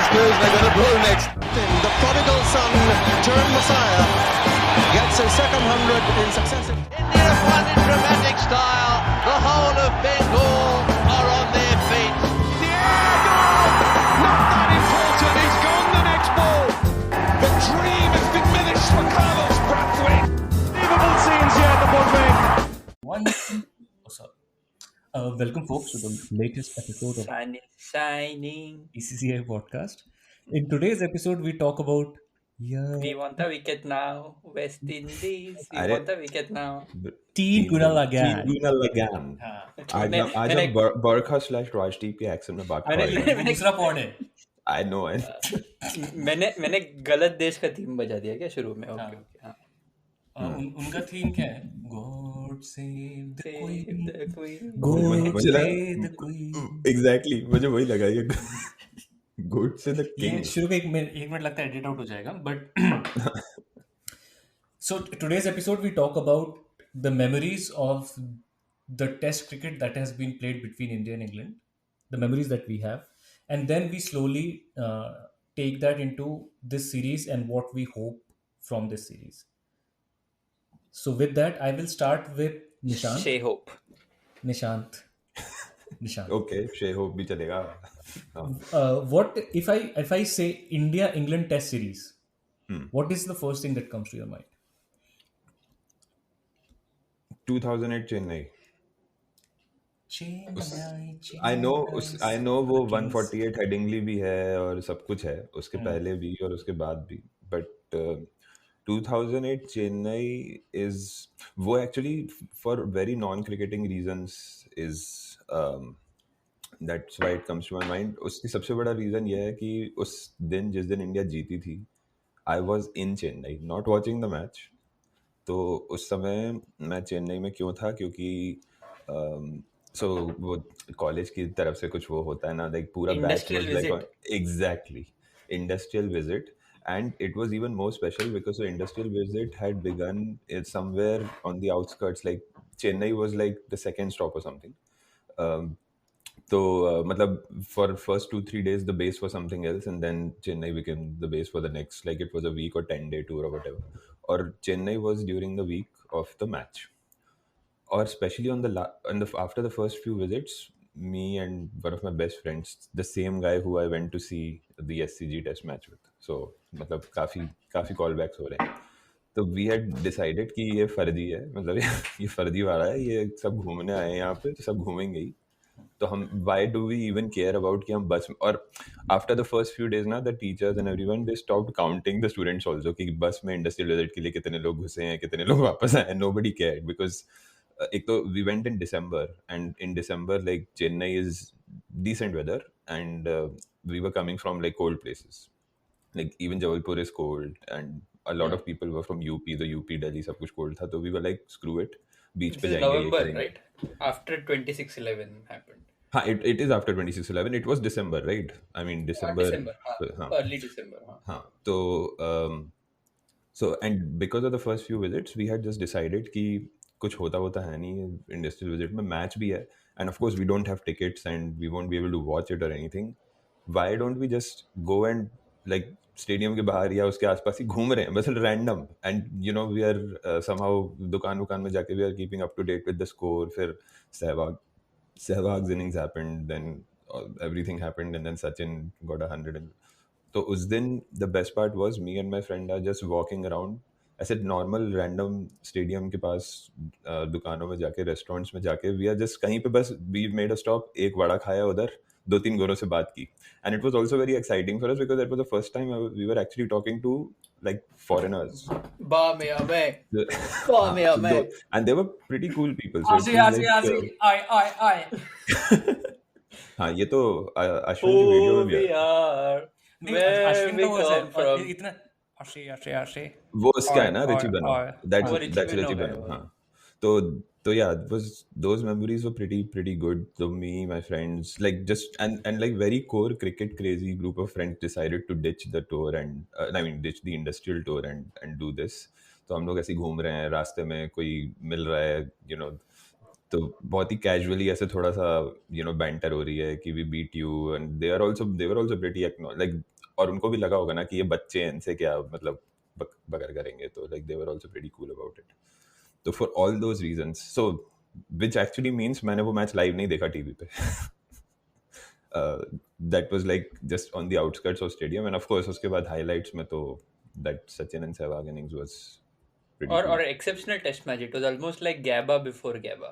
Excuse me, got a goal next. The prodigal son turned Messiah gets his second 100 in successive. India have won in dramatic style. The whole of Bengal are on their feet. Diego! Not that important. He's gone the next ball. The dream has diminished for Carlos Brathwaite. Unbelievable scenes here at the Broadway. Welcome, folks, to the latest episode of Shining. ECCI podcast. In today's episode, we talk about We want the wicket now. West Indies. We अरे- want the wicket now. Teen Kunal again. Kunal again. आज मैंने- आज मैंने- हम बरखा / राजदीप के accent में बात मैंने- करेंगे। दूसरा पॉड है. I know it. मैंने गलत देश का थीम बजा दिया क्या शुरू में? हाँ. Okay okay. हाँ. उनका थीम क्या है? God save the Queen. The Queen. God मुझे लगा- save the Queen. Exactly. मुझे वही लगा ये गुड से द ये किंग। शुरू का एक मिनट लगता है एडिट आउट हो जाएगा, but so today's episode we talk about the memories of the test cricket that has been played between India and England, the memories that we have, and then we slowly take that into this series and what we hope from this series. So with that, I will start with Nishant. Shea Hope. Nishant. Okay शे hope भी चलेगा। हाँ. What if I say India England Test series? What is the first thing that comes to your mind? 2008 Chennai. Chennai, I know वो Kings. 148 Headingley भी है और सब कुछ है उसके पहले भी और उसके बाद भी, बट 2008 चेन्नई इज वो actually for very non cricketing reasons is that's why it comes to my mind. उसकी सबसे बड़ा रीजन ये है कि उस दिन जिस दिन इंडिया जीती थी I was in Chennai not watching the match. तो उस समय मैं चेन्नई में क्यों था क्योंकि सो वो कॉलेज की तरफ से कुछ वो होता है ना, लाइक पूरा batch Industrial visit. Exactly industrial visit, and it was even more special because the industrial visit had begun somewhere on the outskirts, like Chennai was like the second stop or something. So matlab for first 2-3 days the base was something else, and then Chennai became the base for the next, like it was a week or 10-day tour or whatever, or Chennai was during the week of the match, or especially on the after the first few visits, me and one of my best friends, the same guy who I went to see the SCG test match with, so मतलब काफी callbacks हो रहे हैं। तो we had decided कि ये फर्जी है, मतलब ये फर्जी वाला है, ये सब घूमने आए हैं यहाँ पे तो सब घूमेंगे ही। तो हम why do we even care about कि हम बस में, और after the first few days ना the teachers and everyone they stopped counting the students also कि बस में industrial visit के लिए कितने लोग घुसे हैं, कितने लोग वापस आए हैं, nobody cared because एक तो we went in December, and in December like Chennai is decent weather, and we were coming from like cold places, like even Jabalpur is cold, and a lot of people were from UP, the UP Delhi सब कुछ cold था, तो we were like screw it, beach This पे is जाएंगे ये November, करेंगे। right? After 26/11 happened. हाँ, it is after 26/11, it was December, right? I mean December, December. हाँ, Early December. हाँ. हाँ, तो so and because of the first few visits we had just decided कि कुछ होता है नहीं इंडस्ट्रियल विजिट में, मैच भी है, and of course we don't have tickets and we won't be able to watch it और anything, why don't we just go and like stadium के बाहर या उसके आसपास ही घूम रहे हैं बस random, and you know we are somehow दुकान में जाके we are keeping up to date with the score. फिर सहवाग's innings happened, then everything happened, and then Sachin got 100 and तो उस दिन the best part was me and my friend are just walking around ऐसे normal random stadium के पास दुकानों में जाके, रेस्टोरेंट्स में जाके, वी आर जस्ट कहीं पे बस वी मेड अ स्टॉप, एक वड़ा खाया उधर, 2-3 गोरों से बात की, and it was also very exciting for us because that was the first time we were actually talking to like foreigners. Ba mea me. Ba mea me. And they were pretty cool people. So it was like, I. हाँ, ये तो अश्विन की video में भी है। नहीं, Where Ashwin we का वो come from. इतना आशे वो उसका है ना और- रिची बनो, और- that's वो रिची that's बनो रिची है बनो। वो। हाँ, तो yeah, it was those memories were pretty good. So me, my friends, like just and like very core cricket crazy group of friends decided to ditch the tour and I mean ditch the industrial tour and do this. तो हम लोग ऐसे ही घूम रहे हैं, रास्ते में कोई मिल रहा है, you know, तो बहुत ही कैजुअली ऐसे थोड़ा सा यू नो बैंटर हो रही है कि we beat you, and they were also pretty like और उनको भी लगा होगा ना कि ये बच्चे हैं, इनसे क्या मतलब बगर करेंगे, तो like they were also pretty cool about it. तो for all those reasons, so which actually means मैंने वो मैच लाइव नहीं देखा टीवी पे. That was like just on the outskirts of stadium, and of course उसके बाद highlights में तो that Sachin and Sehwag innings was pretty cool. Or exceptional test match. It was almost like Gabba before Gabba.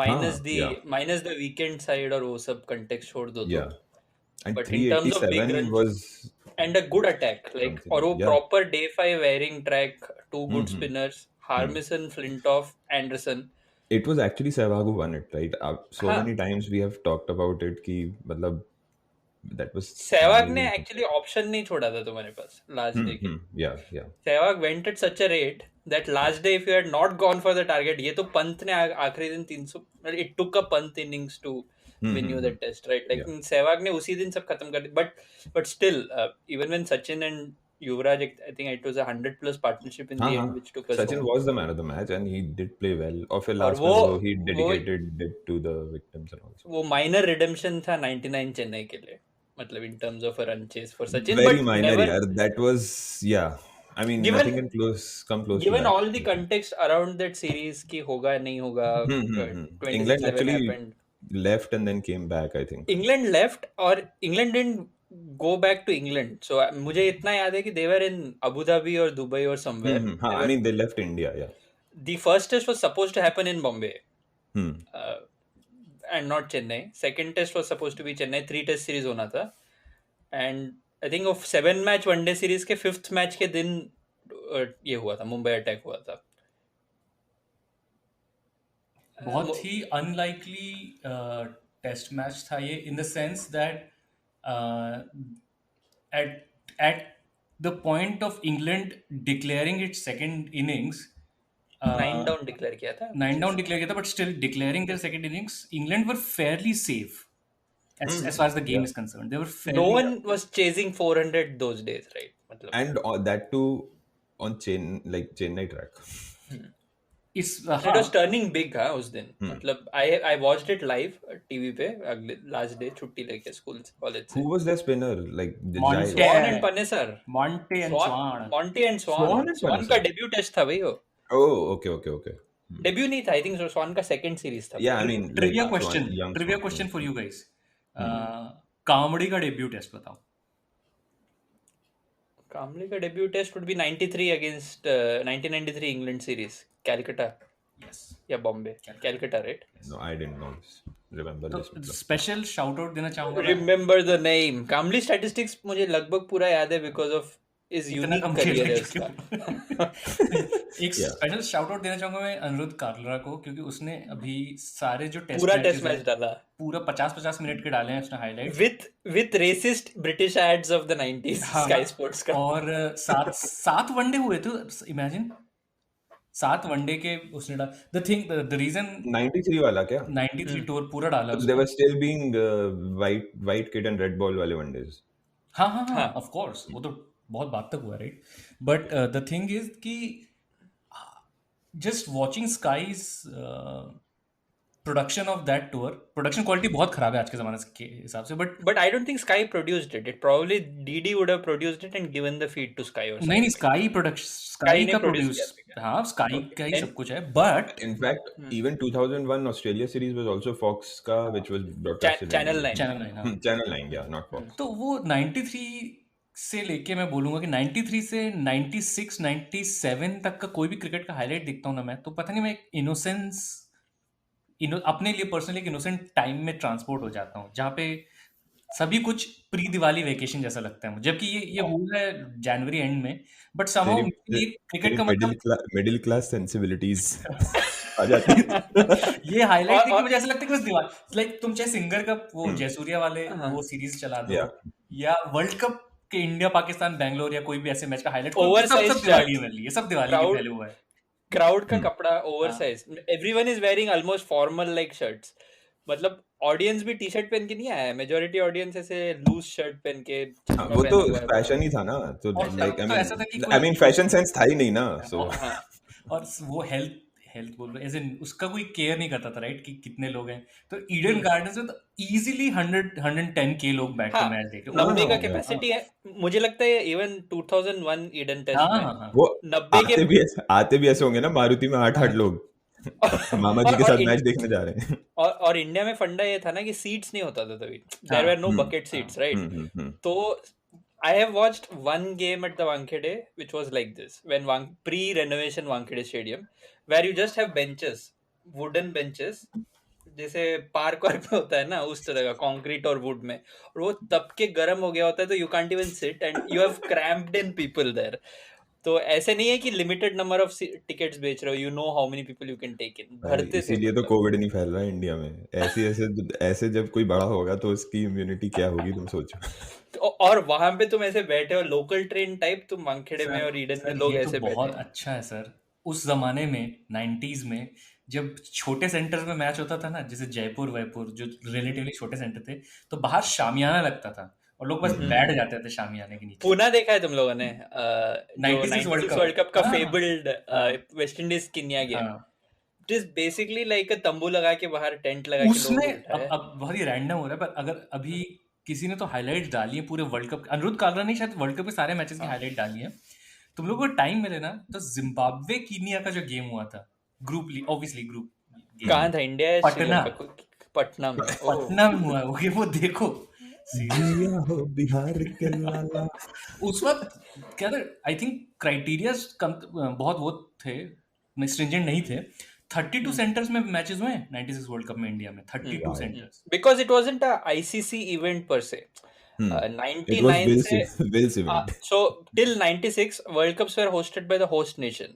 Minus the weekend side और वो सब context छोड़ दो तो. Yeah. And But in terms of big 387 runs was and a good attack, like something. और वो Yeah. proper day 5 wearing track, two good spinners, Harmison, Flintoff, Anderson. It was actually Sehwag who won it, right? So हाँ. many times we have talked about it कि मतलब that was Sehwag ने actually option नहीं छोड़ा था तुम्हारे पास last day के. yeah. Sehwag went at such a rate that last day if you had not gone for the target, ये तो पंत ने आखिरी दिन 300, it took a Pant innings to win you the test, right? Like Sehwag ने उसी दिन सब खत्म कर दिया. But still, even when Sachin and Yuvraj, I think it was a 100+ partnership in the end, which took us Sachin home. was the man of the match and he did play well. और फिर और last वो- में he dedicated it to the victims and also. वो minor redemption था 99 चेन्नई के लिए, मतलब in terms of a run chase for Sachin. Very but minor, never, यार. That was, yeah. I mean, Given- nothing can come close given to that. all the context around that series की होगा नहीं होगा, 26-11 England actually happened. left and then came back, I think. England left और England didn't go back to England. So मुझे इतना याद है कि they were in Abu Dhabi or Dubai or somewhere. हाँ, I mean, they left India, yeah. The first test was supposed to happen in Bombay. Hmm. And not Chennai. Second test was supposed to be Chennai. 3-test series होना था. And I think of 7-match one-day series के 5th match के दिन ये हुआ था, Mumbai attack हुआ था. बहुत ही अनलाइकली टेस्ट मैच था ये, in the sense that at the point of England declaring its second innings 9 down declare किया था. 9 डाउन डिक्लेयर किया था, but still declaring their second innings England were fairly safe as far as the game is concerned. They were fairly No one was chasing 400 those days, right? मतलब And that too on Chennai track. it's it was turning big हाँ उस दिन. मतलब I watched it live TV पे अगले last day छुट्टी लेके school से कॉलेज से. Who was their spinner? Like the Monte. guy. Swan and Panesar. Monte and Swan. Monty and Swan. Swan and Swan Panesar. का डेब्यू टेस्ट था भाई वो. Oh, okay. डेब्यू नहीं था, आई थिंक Swan का second series था. Yeah, I mean, Trivia like, question. young Trivia Swan. question for you guys. Kamdi का debut test बताओ. कामले का debut test would be 93 against 1993 England series, Calcutta Yes. या Bombay. Calcutta, right? No, I didn't know this. Remember this? तो special shout out देना चाहूंगा. Remember the name. Kambli statistics मुझे लगभग पूरा याद है because of his इतना unique कम career है खेला उसका. एक स्पेशल शाउट आउट देना चाहूंगा मैं अनुरुद्ध कारलरा को, क्योंकि उसने अभी सारे जो टेस्ट पूरा टेस्ट मैच डाला पूरा 50-50 मिनट के डाले हैं उसने highlight, with racist British ads of the 90s. Sky Sports का. और सात वनडे हुए थे. इमेजिन 7 वनडे के उसने डाला. द रीजन 93 वाला क्या? 93 टूर पूरा डाला They were still being white kid and red ball वाले one days. हाँ ऑफ कोर्स, वो तो बहुत बात तक हुआ, right. But the thing is कि just watching Sky's production of that tour, production quality बहुत खराब है आज के ज़माने के हिसाब से. But I don't think Sky produced it. It probably DD would have produced it and given the feed to Sky or something. नहीं स्काई प्रोडक्शन, स्काई ने का produce प्रोड्यूस, किया हाँ स्काई का ही सब कुछ है. But In fact, even 2001 Australia series was also Fox ka, which was broadcasted in Channel 9. Channel 9, हाँ. Channel 9, yeah, not Fox. तो वो 93 से लेके मैं बोलूंगा कि 93 से 96 97 तक का कोई भी क्रिकेट का हाईलाइट देखता हूँ ना मैं, तो पता नहीं मैं एक इनोसेंस अपने लिए पर्सनली एक इनोसेंट टाइम में ट्रांसपोर्ट हो जाता हूँ, जहाँ पे सभी कुछ प्री दिवाली वेकेशन जैसा लगता है मुझे. जबकि ये हुआ है जनवरी एंड में, बट समहाउ क्रिकेट का मतलब मिडिल क्लास सेंसिबिलिटीज आ जाती है. ये हाईलाइट देख के मुझे ऐसा लगता है कि बस दिवाली, लाइक तुम चाहे सिंगर का वो जयसूर्या वाले वो सीरीज चला दो, या वर्ल्ड कप के इंडिया पाकिस्तान बैंगलोर या कोई भी ऐसे मैच का हाईलाइट, सब दिवाली में लिए, सब दिवाली के पहले हुआ है. क्राउड का कपड़ा oversize, everyone is wearing almost formal like shirts. मतलब ऑडियंस भी टी शर्ट पहन के नहीं आया, मेजॉरिटी ऑडियंस ऐसे लूज शर्ट पहन के. वो तो फैशन ही था ना, तो like I mean fashion sense था ही नहीं ना, सो. और वो हेल्थ बोल रहे, एज इन उसका कोई केयर नहीं करता था, राइट, कि कितने लोग हैं. तो ईडन गार्डन्स में तो इजीली 110K लोग बैठ के हाँ मैच देख रहे. 90 का हाँ, कैपेसिटी है. मुझे लगता है इवन 2001 ईडन टेस्ट हाँ में हाँ हाँ. वो 90 के आते भी ऐसे होंगे ना, मारुति में 8-8 लोग मामा जी के और साथ मैच देखने जा रहे हैं. और इंडिया में फंडा ये था ना कि सीट्स नहीं होता था तभी. There were no bucket seats, right. तो I have watched one game at the Wankhede which was like this, when pre-renovation Wankhede Stadium, where you just have benches, wooden benches, जैसे पार्क वार्क में होता है ना उस तरह का, कंक्रीट और वुड में, और वो तब के गर्म हो गया होता है, तो you can't even sit and you have cramped in people there. तो ऐसे नहीं है कि लिमिटेड नंबर ऑफ टिकट्स बेच रहे हो, you know how many people you can take in. भरते थे इसीलिए तो कोविड नहीं फैल रहा है इंडिया में. ऐसे जब कोई बड़ा होगा तो उसकी इम्यूनिटी क्या होगी, तुम सोचो. और वहां पे तुम ऐसे बैठे हो लोकल ट्रेन टाइप, तुम वानखेड़े में और ईडन में लोग ये ऐसे तो बैठे बहुत हैं. अच्छा है सर. उस जमाने में 90s में जब छोटे सेंटर्स में मैच होता था ना, जैसे जयपुर वयपुर जो रिलेटिवली छोटे सेंटर थे, तो बाहर शामियाना लगता था और लोग बस बैठ जाते थे शामियाने के नीचे. पुणे देखा है तुम लोगों ने, जो 96 96 वर्ल्ड कप का हाँ. फेबल्ड वेस्ट इंडीज किनिया गेम. हाँ. इट इज बेसिकली लाइक तंबू लगा के बाहर टेंट लगा के लोगों को उसमें बिठाया. अब बहुत ही रैंडम हो रहा है, पर अगर अभी किसी ने तो हाईलाइट्स डाली है पूरे वर्ल्ड कप. अनिरुद्ध कालरा ने शायद वर्ल्ड कप के सारे मैचेस की हाईलाइट डाली है. तुम लोगों को टाइम मिले ना तो जिम्बाब्वे कीनिया का जो गेम हुआ था, ग्रुप लीग, ऑब्वियसली ग्रुप कहाँ था, इंडिया या पटना. श्रीलंका? पटना में. ओह. पटना में हुआ है वो गेम, वो देखो. जिया हो बिहार के लाला. उस वक्त क्या था, आई थिंक क्राइटेरिया बहुत वो थे, स्ट्रिंजेंट नहीं थे. 32 सेंटर्स में मैचेस हुए 96 वर्ल्ड कप में इंडिया में. 32 centres. Because it wasn't a ICC event per se. It was 99 से Bill's event. so till 96 world cups were hosted by the host nation.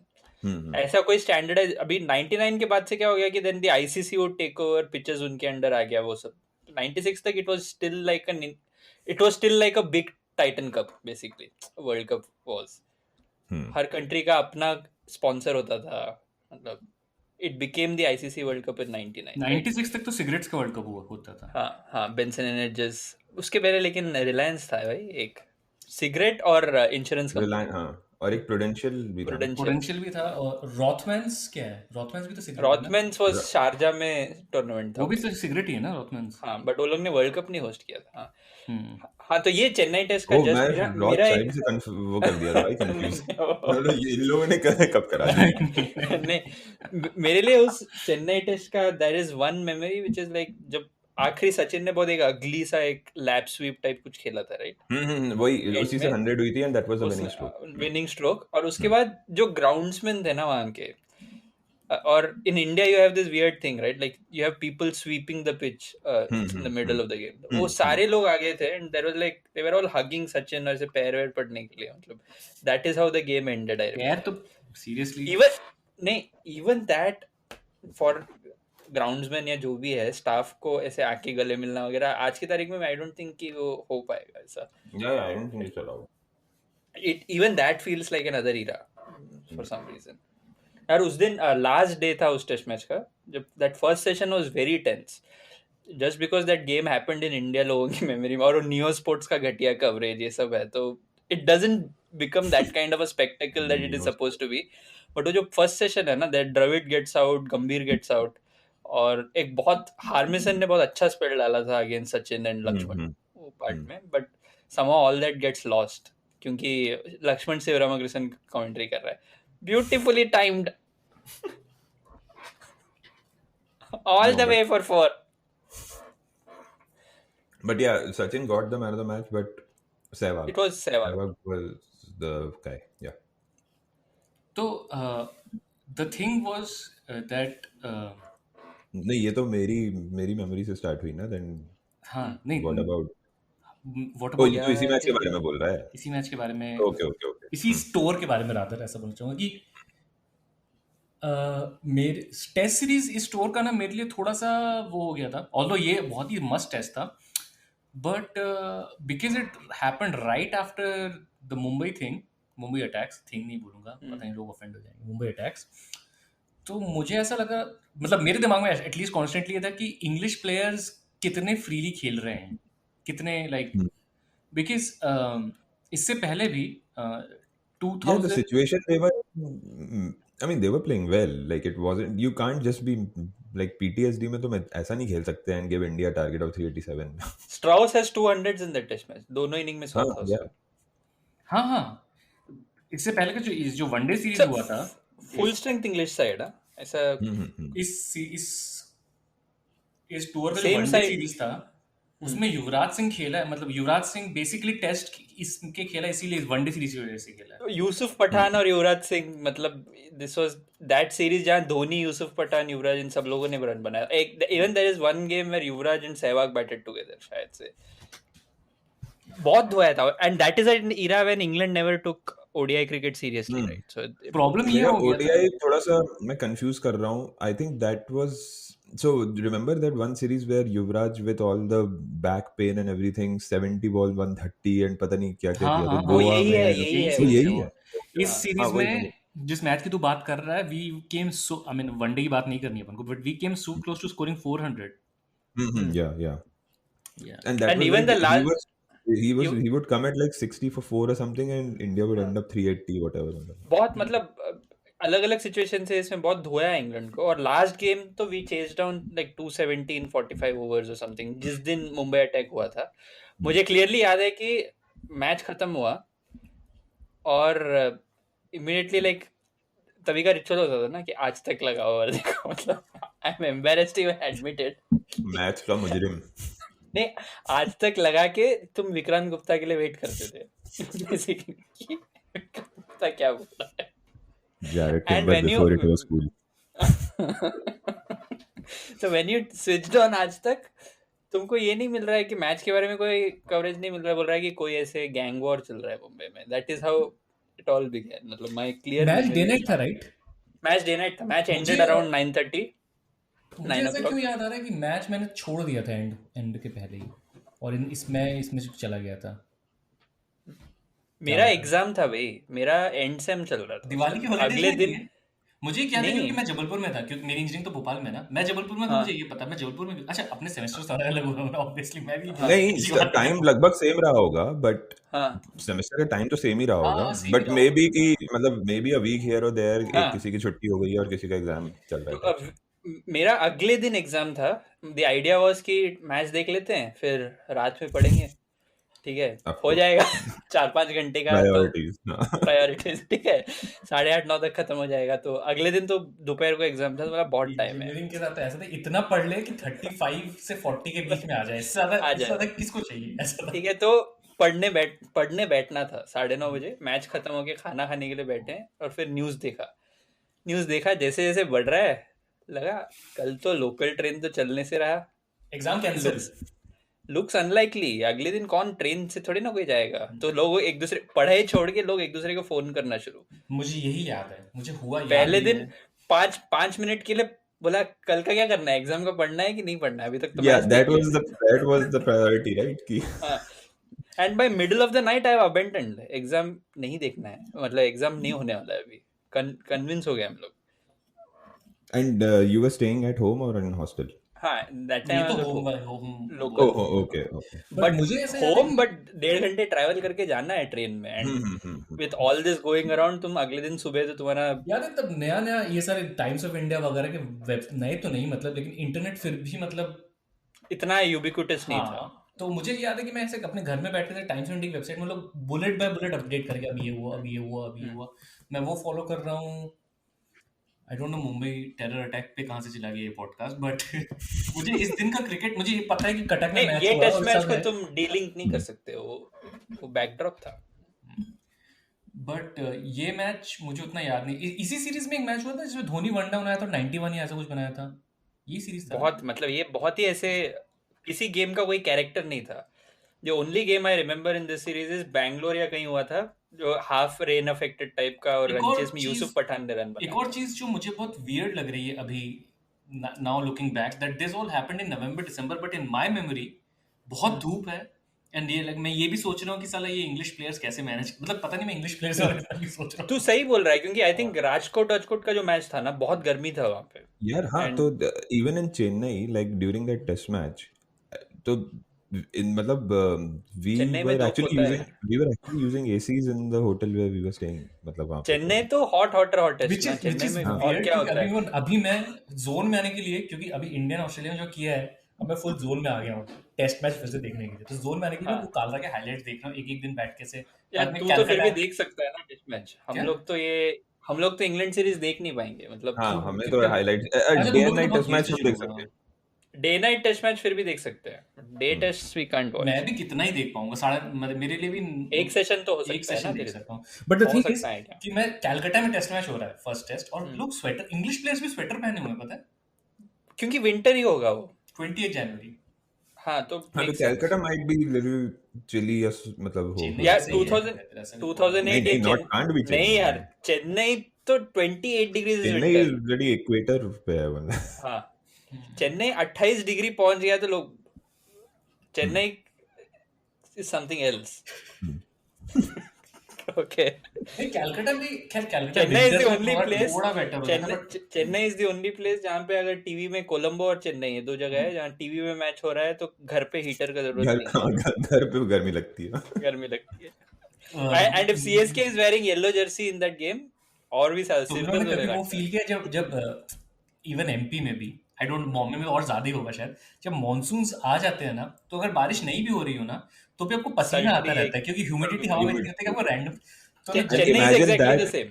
ऐसा कोई स्टैंडर्ड है. अभी 99 के बाद से क्या हो गया कि then the ICC would take over, pitches उनके अंडर आ गया वो सब. 96 तक it was still like a big Titan Cup basically. World cup was. Her country का अपना स्पॉन्सर होता था. मतलब it became the ICC World Cup in 99. 96 तक तो सिगरेट्स का वर्ल्ड कप हुआ होता था. हाँ हाँ, बेंसन एंड एडजस. उसके पहले लेकिन रिलायंस था भाई, एक सिगरेट और इंश्योरेंस Reliant, हाँ, और एक प्रूडेंशियल भी था. पोटेंशियल भी था. और रॉथमैन्स क्या है, रॉथमैन्स भी तो सिगरेट. रॉथमैन्स वाज शारजा में टूर्नामेंट था वो भी तो सिगरेट ही है ना रॉथमैन्स. हाँ, बट वो लोग ने वर्ल्ड कप नहीं होस्ट किया था. हाँ तो ये चेन्नई टेस्ट का ओ, जस्ट मैं रॉथ मेरा साइड से वो कर दिया था भाई, कंफ्यूज. ये इन लोगों ने कब करा दिया. नहीं, मेरे लिए उस चेन्नई टेस्ट का there is one memory which is like जब आखिरी सचिन ने बहुत एक अगली सा एक लैप स्वीप टाइप कुछ खेला था, राइट. वही उसी से 100 हुई थी and that was a winning stroke. Winning stroke. और उसके बाद जो ग्राउंड्समैन थे ना वहां के, और in India you have this weird thing, right, like you have people sweeping the pitch in the middle of the game. वो सारे लोग आ गए थे and there was like they were all hugging Sachin और ऐसे पैर वैर पड़ने के लिए. मतलब that is how the game ended. I remember. यार तो seriously even that for groundsman या जो भी है स्टाफ को ऐसे आके गले मिलना वगैरह आज की तारीख में आई डोंट थिंक कि वो हो पाएगा ऐसा. या आई don't think it's allowed. It even that feels like another era for some reason. यार उस दिन लास्ट डे था उस टेस्ट मैच का, जब that first session was very tense just because that game happened in India. लोगों की memory में, और नियो स्पोर्ट्स का घटिया कवरेज ये सब है, तो it doesn't become that kind of a spectacle that it is supposed to be. But वो जो फर्स्ट सेशन है ना, that Dravid gets out, Gambhir gets out, और एक बहुत हार्मिसन ने बहुत अच्छा स्पेल डाला था अगेंस्ट सचिन एंड लक्ष्मण वो पार्ट में. But somehow all that gets lost क्योंकि लक्ष्मण शिवरामकृष्णन कमेंट्री कर रहा है. Beautifully timed. All the way for 4. But yeah, Sachin got the man of the match, but Sehwag. It was Sehwag. Sehwag was the guy. Yeah. तो the thing was that नहीं, ये तो मेरी memory से start हुई ना. Then हाँ नहीं what about? what O, about ये तो इसी मैच के बारे में बोल रहा है. इसी मैच के बारे में, ओके. इसी स्टोर के बारे में रादर ऐसा बोलना चाहूँगा कि मेरे टेस्ट सीरीज इस स्टोर का ना मेरे लिए थोड़ा सा वो हो गया था. ऑल्दो ये बहुत ही मस्त टेस्ट था, but because it happened right after the Mumbai Mumbai attacks नहीं बोलूँगा, पता नहीं लोग ऑफेंड हो जाएंगे, मुंबई अटैक्स. तो मुझे ऐसा लगा, मतलब मेरे दिमाग में एटलीस्ट कॉन्स्टेंटली ये था कि इंग्लिश प्लेयर्स कितने फ्रीली खेल रहे हैं, कितने लाइक, बिकॉज इससे पहले भी 2000 the situation they were I mean, they were playing well. Like it wasn't. You can't just be like PTSD में तो मैं ऐसा नहीं खेल सकते and give India a target of 387. Strauss has 200s in that test match. दोनों inning में 100 हाँ, था yeah. उसका। हाँ, इससे पहले का जो वनडे सीरीज So, हुआ था फुल स्ट्रेंथ इंग्लिश साइड है ऐसा। इस टूर का जो Same वनडे side. सीरीज था उसमें युवराज सिंह खेला है, मतलब युवराज सिंह बेसिकली टेस्ट इसके खेला, इसीलिए वनडे सीरीज की वजह से खेला है। यूसुफ पठान और युवराज सिंह, मतलब दिस वाज दैट सीरीज जहां धोनी, यूसुफ पठान, युवराज, इन सब लोगों ने रन बनाया। Even there is one game where Yuvraj and Sehwag batted together, शायद से बहुत धोया था। And that is an era when England never took ODI cricket seriously, right? So problem ये मेरा हो गया था। ODI थोड़ा सा मैं कंफ्यूज कर रहा हूँ. I think that was so. Remember that one series where Yuvraj with all the back pain and everything, 70 ball 130 and पता नहीं क्या क्या हाँ किया हाँ था हाँ, गोवा यही में. है, यही है, तो वही यही है। है. इस सीरीज हाँ, वही, में जिस मैच की तू बात कर रहा है, we came so, I mean one day की बात नहीं करनी है अपन को, but we came so close to scoring 400. Yeah. Yeah. And that And was even like the last- he would come at like 60 for 4 or something and India would end up 380 whatever. बहुत मतलब अलग अलग situation से इसमें बहुत धोया है England को। और लास्ट गेम तो we chase down like 270 in 45 overs और समथिंग, जिस दिन मुंबई अटैक हुआ था। मुझे क्लियरली याद है कि मैच खत्म हुआ और इमीडिएटली लाइक तभी का रिचुअल होता था ना कि आज तक लगा ओवर देखो। मतलब I am embarrassed to admit it. Match का मुजरिम. नहीं, आज तक लगा के तुम विक्रांत गुप्ता के लिए वेट करते थे बेसिकली कि विक्रांत गुप्ता क्या बोल रहा है। Jared And Timber when you- before it was cool. So when you switched on आज तक, तुमको ये नहीं मिल रहा है कि मैच के बारे में कोई कवरेज नहीं मिल रहा है, बोल रहा है कि कोई ऐसे गैंग वॉर चल रहा है मुंबई में। That is how it all began. मतलब my clear match day night था, राइट? मैच डे नाइट था। मैच एंडेड मुझे- अराउंड 9:30 मुझे 9 ऐसा o'clock। क्यों याद आ रहा है कि मैच मैंने छोड़ दिया था एंड के पहले ही, और इसमें से चला गया था। मेरा एग्जाम था भाई, मेरा एंड सेम चल रहा था दिवाली की हॉलीडेज अगले दिन। मुझे क्या था, नहीं। क्योंकि मैं जबलपुर में था, क्योंकि मेरी इंजीनियरिंग तो भोपाल में है ना। मैं जबलपुर में था, हाँ। मुझे ये पता, मैं जबलपुर में, अच्छा अपने सेमेस्टर सारा अलग हुआ है ऑब्वियसली, मैं भी नहीं, टाइम लगभग सेम रहा होगा बट हाँ सेमेस्टर का टाइम तो सेम ही रहा होगा. हाँ, same बट ही मे बी कि मतलब maybe a week here और देयर हाँ। किसी की छुट्टी हो गई और किसी का एग्जाम चल रहा तो है. अब मेरा अगले दिन एग्जाम था। द आइडिया वाज कि मैच देख लेते हैं, फिर रात में पढ़ेंगे, ठीक है, Of हो course. जाएगा 4-5 घंटे का। प्रायोरिटीज. प्रायोरिटीज, ठीक है, 8:30-9 तक खत्म हो जाएगा। तो अगले दिन तो दोपहर को एग्जाम था, तो मेरा बहुत टाइम है। इंजीनियरिंग के साथ ऐसा था, इतना पढ़ ले कि 35 से 40 के बीच में आ जाए, इससे ज्यादा आ जाए। किसको चाहिए, ऐसा था। ठीक है, तो पढ़ने बैठना था 9:30 बजे। मैच खत्म होके खाना खाने के लिए बैठे हैं और फिर न्यूज़ देखा। जैसे जैसे बढ़ रहा है, लगा कल तो लोकल ट्रेन तो चलने से रहा। Exam cancel. Looks unlikely. अगले दिन कौन ट्रेन से थोड़ी ना कोई जाएगा। तो लोग एक दूसरे पढ़ाई छोड़ के लोग एक दूसरे को फोन करना शुरू। मुझे यही याद है, मुझे हुआ याद पहले नहीं दिन है। 5 मिनट के लिए बोला कल का क्या करना है, एग्जाम का पढ़ना है कि नहीं पढ़ना है, अभी तक तो Yeah, मैच that देख was the priority, right? कि लिया। And by middle of the night I have abandoned. Exam नहीं देखना है, मतलब एग्जाम नहीं होने वाला है अभी। कन्विंस हो गए हम लोग। and you were staying at home or in hostel? हाँ, दैट ये टाइम तो होम लोकल। Okay. बट मुझे ऐसा याद है होम, बट 1.5 घंटे ट्रैवल करके जाना है ट्रेन में। And with all this going around, तुम अगले दिन सुबह तो तुम्हारा याद है तब नया ये सारे टाइम्स ऑफ इंडिया वगैरह के वेब, नए तो नहीं मतलब, लेकिन इंटरनेट फिर भी मतलब इतना यूबिक्विटस नहीं था। हाँ। तो मुझे याद है कि मैं ऐसे अपने घर में बैठे थे, टाइम्स ऑफ इंडिया की वेबसाइट में लोग बुलेट बाय बुलेट अपडेट करके अभी ये हुआ, अभी ये हुआ, अभी ये हुआ, मैं वो फॉलो कर रहा हूँ। आई don't no Mumbai terror attack पे कहाँ से चला गया ये पॉडकास्ट, बट मुझे इस दिन का क्रिकेट, मुझे ये पता है कि कटक में नहीं, मैच ये हुआ टेस्ट और मैच सब को है, तुम डीलिंक नहीं कर सकते हो, वो बैकड्रॉप था। बट ये मैच मुझे उतना याद नहीं। इसी सीरीज में एक मैच हुआ था जिसमें धोनी वन डाउन आया था, 91 या ऐसा कुछ बनाया था, ये सीरीज था। बहुत मतलब ये बहुत ही ऐसे किसी गेम का कोई कैरेक्टर नहीं था। जो only game I remember in this series is Bangalore या कहीं हुआ था, जो हाफ रेन अफेक्टेड टाइप का, और एक और रन चेस में चीज- यूसुफ पठान ने रन एक बनाया। और चीज जो मुझे बहुत वियर्ड लग रही है अभी, now looking back, that this all happened in November December, but in my memory बहुत धूप है। एंड ये मैं ये भी सोच रहा हूँ कि साला ये इंग्लिश प्लेयर्स कैसे मैनेज, मतलब पता नहीं, मैं इंग्लिश प्लेयर्स के बारे में सोच रहा तू सही बोल रहा है, क्योंकि आई थिंक राजकोट का जो मैच था ना, बहुत गर्मी था वहां पे। यार हाँ, And- तो even in Chennai, like during that test match, तो मतलब we चेन्नई में were धूप actually होता है। using ACs in the hotel where we were staying. मतलब वहाँ पे चेन्नई तो हॉटेस्ट which ना, is चेन्नई में और weird क्या क्योंकि होता है। अभी मैं जोन में आने के लिए, क्योंकि अभी इंडियन ऑस्ट्रेलिया में जो किया है, अब मैं फुल जोन में आ गया हूँ टेस्ट मैच फिर से देखने के लिए। तो जोन में आने के लिए हाँ। वो कालरा के हाईलाइट्स देख रहा हूँ एक दिन बैठ के से। यार बाद में तू तो फिर भी कैलकाटा देख सकता है ना टेस्ट मैच। क्या? हम लोग तो इंग्लैंड सीरीज देख नहीं पाएंगे, मतलब हाँ क्यों? हमें तो क्योंकि हाईलाइट्स अच्छा, डे तुम एंड लोग तो नाइट बहुत टेस्ट देर मैच से हम शुरू देख होगा। सकते हैं। डे नाइट टेस्ट मैच फिर भी देख सकते हैं, डे टेस्ट वी कांट मैं वॉच। भी कितना ही देख पाऊंगा, मेरे लिए भी एक सेशन तो हो एक सकता है ना सेशन देख तेरे से, सकता हूँ। बट द हो थिंग इज सकता है क्या? कि मैं कैलकाटा में टेस्ट मैच हो रहा है, फर्स्ट टेस्ट, और लोग स्वेटर, इंग्लिश प्लेयर्स भी स्वेटर पहने हुए हैं, पता है, क्योंकि विंटर ही होगा वो। 28 जनवरी। हाँ तो हाँ तो make sense. Calcutta might be little chilly या मतलब हो चेन्नई यार सही है, 2000 ऐसा नहीं 2008 नहीं ये नहीं नॉट कांट बी नहीं यार, चेन्नई तो 28 degree is Chennai winter. Ready equator पे है बंदा। हाँ, चेन्नई 28 डिग्री पहुंच गया तो लोग, Chennai is something else. Okay, नहीं, कैलकाटा भी, खैर Calcutta Chennai is the winters में ओनली प्लेस, थोड़ा बेटर हो जाता है, but Chennai is the only place जहाँ पे अगर टीवी में कोलंबो और चेन्नई है, दो जगह है जहाँ टीवी में मैच हो रहा है तो घर पे हीटर का जरूरत नहीं है, घर पे गर्मी लगती है। गर्मी लगती है। And if CSK is wearing yellow Jersey in that game, और भी ज्यादा तुम सिर लोगों ने दर्द होने कभी वो लगता है। फील किया जब जब इवन एमपी में भी, आई डोंट, बॉम्बे में और ज्यादा ही होगा शायद, जब मॉनसून्स आ जाते हैं ना, तो अगर बारिश नहीं भी हो रही हो ना, तो भी आपको पसीना आता Sultry रहता है, क्योंकि ह्यूमिडिटी हवा में humid. इतनी होती है कि आपको रैंडम, तो And Chennai is imagine exactly the that, same.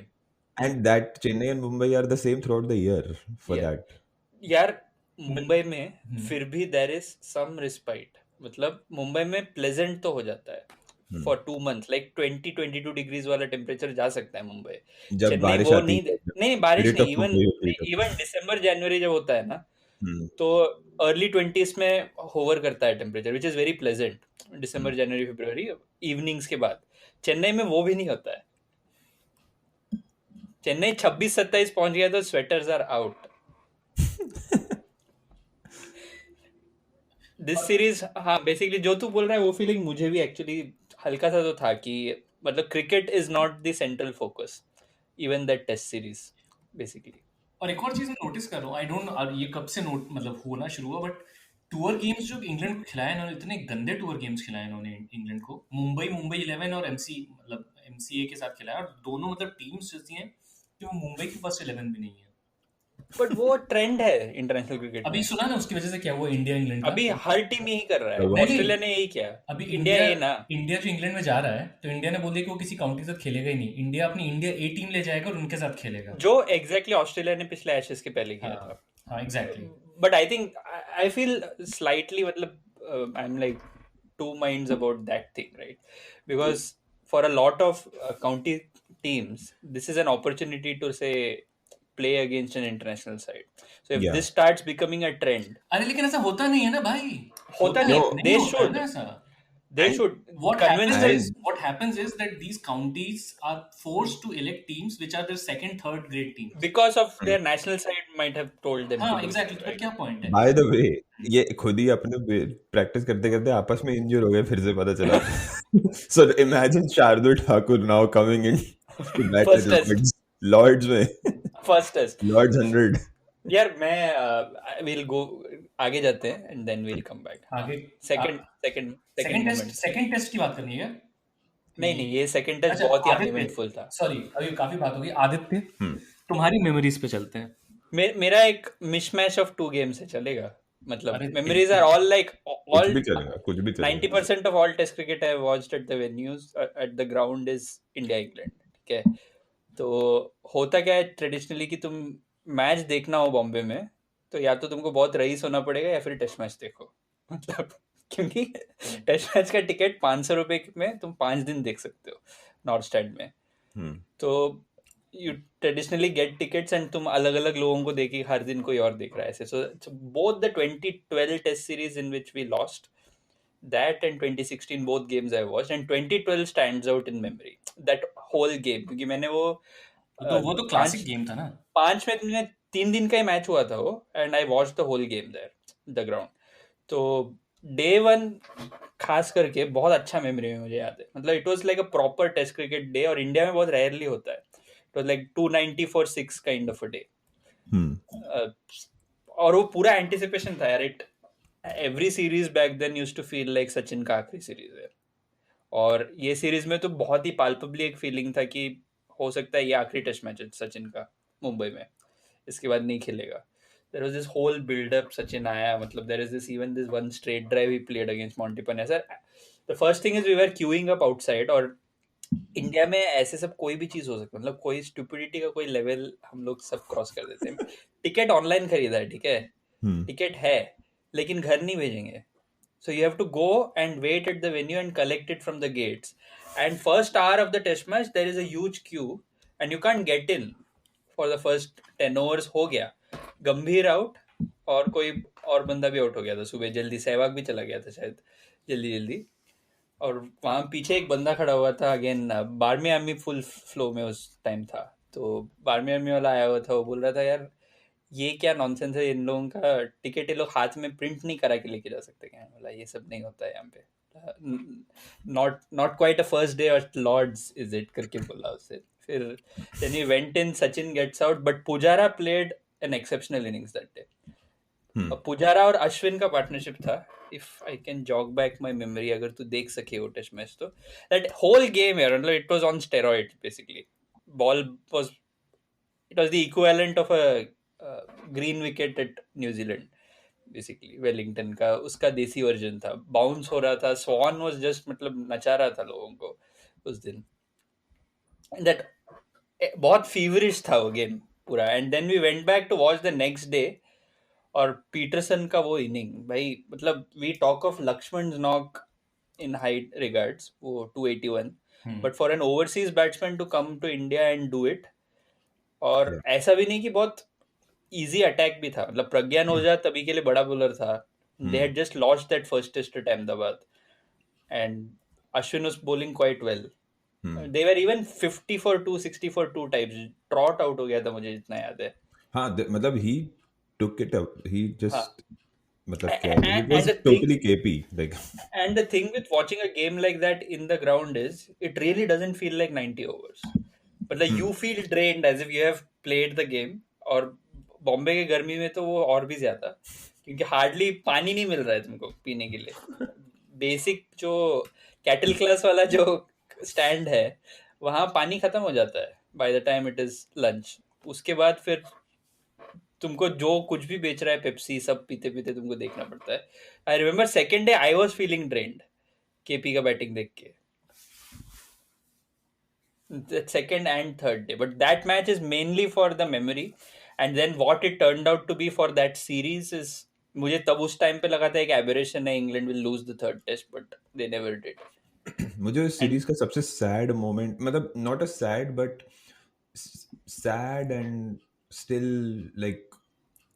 and that Chennai and Mumbai are the same throughout the year for Yeah. that. यार मुंबई में फिर भी देयर इज सम रिस्पाइट, मतलब मुंबई में प्लेजेंट तो हो जाता है फॉर 2 months, लाइक 20-22 डिग्रीज वाला टेम्परेचर जा सकता है मुंबई। जब चेन्नई बारिश वो आती नहीं है, नहीं बारिश Spirit नहीं, of Mumbai होती है तब। इवन दिसंबर जनवरी जब होता है ना, हम्म, तो अर्ली 20s में होवर करता है temperature, which is very pleasant. December January February evenings के बाद, चेन्नई में वो भी नहीं होता है। चेन्नई 26-27 पहुंच गया तो sweaters are out. This series, हाँ बेसिकली जो तू बोल रहा है वो फीलिंग मुझे भी एक्चुअली हल्का सा तो था कि मतलब cricket is not the central focus even that test series basically. और एक और चीज मैं नोटिस कर रहा हूँ, आई डोंट, ये कब से नोट मतलब होना शुरू हुआ, बट टूर गेम्स जो इंग्लैंड को खिलाए इन्होंने, इतने गंदे टूर गेम्स खिलाए इन्होंने इंग्लैंड को। मुंबई 11 और मतलब एमसीए के साथ खिलाया, और दोनों मतलब टीम्स जैसी हैं कि वो मुंबई की फर्स्ट 11 भी नहीं है। बट वो ट्रेंड है इंटरनेशनल क्रिकेट अभी में, सुना ना उसकी वजह से क्या हुआ इंडिया इंग्लैंड का? अभी हर टीम यही कर रहा है, नहीं, ऑस्ट्रेलिया ने यही किया, अभी इंडिया ये ना। इंडिया जो इंग्लैंड में जा रहा है, तो इंडिया ने बोल दिया कि वो किसी काउंटी के साथ खेलेगा ही नहीं, इंडिया अपनी इंडिया ए टीम ले जाएगा और उनके साथ खेलेगा। जो एग्जैक्टली ऑस्ट्रेलिया ने पिछले एशेज के पहले किया था। हाँ exactly. But I think I feel slightly मतलब I'm like two minds about that thing, right? Because for a lot of county teams, this is an opportunity to say play against an international side. So if Yeah. this starts becoming a trend, अरे लेकिन ऐसा होता नहीं है ना भाई, होता नहीं, नहीं they होता है should. ना ऐसा। they And should What convince happens them. is that these counties are forced to elect teams which are the second, third grade teams. Because of their national side might have told them. हाँ to do exactly, it, तो right? क्या point है? By the way ये खुद ही अपने practice करते करते आपस में इंजर हो गए, फिर से पता चला। So imagine Shardul Thakur now coming in to bat First test. At Lord's में, First test. लॉर्ड्स 100। यार मैं we'll go आगे जाते हैं and then we'll come back. आगे Second moment. सेकंड टेस्ट की बात करनी है। नहीं ये सेकंड टेस्ट अच्छा, बहुत ही आदित्य, अनइवेंटफुल था। सॉरी अभी काफी बात होगी। आदित्य, तुम्हारी मेमोरीज पे चलते हैं। मेरा एक मिशमैश ऑफ 2 गेम्स है, चलेगा? मतलब अरे मेमोरीज आर ऑल लाइक कुछ ऑल भी चलेगा, कुछ भी चलेगा। 90% of all test cricket I watched at the venues at the ground is India England, ठीक है? तो होता क्या है ट्रेडिशनली कि तुम मैच देखना हो बॉम्बे में, तो या तो तुमको बहुत रईस होना पड़ेगा या फिर टेस्ट मैच देखो। मतलब क्योंकि टेस्ट मैच का टिकट 500 रुपए में तुम 5 दिन देख सकते हो नॉर्थ स्टैंड में। तो you traditionally gate tickets and तुम अलग अलग लोगों को देखी, हर दिन कोई और देख रहा है ऐसे। So both the 2012 test series in which we lost that and 2016 both games I watched, and 2012 stands out in memory, that whole game, क्योंकि मैंने वो तो क्लासिक गेम था ना। 5 में तुमने 3 दिन का ही मैच हुआ था वो, and I watched the whole game there, the ground. तो day 1 खास करके बहुत अच्छा मेमोरी में मुझे याद है। मतलब it was like a proper test cricket day, और इंडिया में बहुत रेयरली होता है। It was like 290 for 6 kind of a day. और वो पूरा एंटिसिपेशन था यार। every series back then used to feel like Sachin का आखिरी सीरीज है, और ये सीरीज में तो बहुत ही पाल्पेबली एक फीलिंग था कि हो सकता है ये आखिरी टेस्ट मैच है सचिन का मुंबई में, इसके बाद नहीं खेलेगा. There was this whole build up. Sachin आया, मतलब there is this even this one straight drive he played against Monty Python. Sir, the first thing is we were queuing up outside, और इंडिया में ऐसे सब कोई भी चीज हो सकता है, मतलब कोई स्टुपिडिटी का कोई लेवल हम लोग सब क्रॉस कर देते हैं. टिकट ऑनलाइन खरीदा है, ठीक है, टिकट है, लेकिन घर नहीं भेजेंगे. So you have to go and wait at the venue and collect it from the gates. And first hour of the test match, there is a huge queue and you can't get in for the first 10 overs. हो गया, गंभीर out और कोई और बंदा भी out हो गया था सुबह जल्दी, सहवाग भी चला गया था शायद जल्दी जल्दी, और वहाँ पीछे एक बंदा खड़ा हुआ था. Again Barmy Army full flow में उस टाइम था, तो बार्मी आर्मी वाला आया हुआ था, वो बोल रहा था यार ये क्या नॉनसेंस है, इन लोगों का टिकट ये लोग हाथ में प्रिंट नहीं करा के लेके जा सकते क्या. बोला ये सब नहीं होता है यहाँ पे, not quite a first day और लॉर्ड्स इज इट करके बोला उससे. फिर then he went in, Sachin gets out, but Pujara played an exceptional innings that day. Pujara और अश्विन का पार्टनरशिप था, if I can jog back my memory, अगर तू देख सके वो टेस्ट मैच, तो दैट होल गेम यार, मतलब it was on steroid basically. Ball was, it was the equivalent of a green wicket at New Zealand basically. Wellington का उसका देसी वर्जन था, बाउंस हो रहा था, स्वान वाज जस्ट मतलब नचा रहा था लोगों को उस दिन. दैट बहुत फीवरिश था वो गेम पूरा. And then we went back to watch the next day, और पीटरसन का वो इनिंग भाई, मतलब we talk of Laxman knock in high regards, वो 281, but for an overseas batsman to come to India and do it, और ऐसा भी नहीं कि बहुत इजी अटैक भी था, मतलब प्रज्ञान ओझा तभी के लिए बड़ा बॉलर था. They had just lost that first test at Ahmedabad and Ashwin was bowling quite well. They were even 50 for 2, 60 for 2 types. Trott out हो गया था मुझे जितना याद है. हाँ, मतलब he took it up. He just मतलब क्या, And- it and was the totally KP like. And the thing with watching a game like that in the ground is it really doesn't feel like 90 overs. But like you feel drained as if you have played the game. और बॉम्बे के गर्मी में तो वो और भी ज्यादा, क्योंकि हार्डली पानी नहीं मिल रहा है तुमको पीने के लिए. बेसिक जो कैटल क्लास वाला जो स्टैंड है वहाँ पानी खत्म हो जाता है by the time it is lunch. उसके बाद फिर तुमको जो कुछ भी बेच रहा है पेप्सी सब पीते पीते तुमको देखना पड़ता है. I remember second day I was feeling drained KP का बैटिंग देख के, second and third day, but that match is mainly for the memory. And then what it turned out to be for that series is, मुझे तब उस time पे लगा था एक aberration है, England will lose the third test, but they never did. मुझे इस सीरीज का सबसे सैड मोमेंट, मतलब not a sad but sad and still like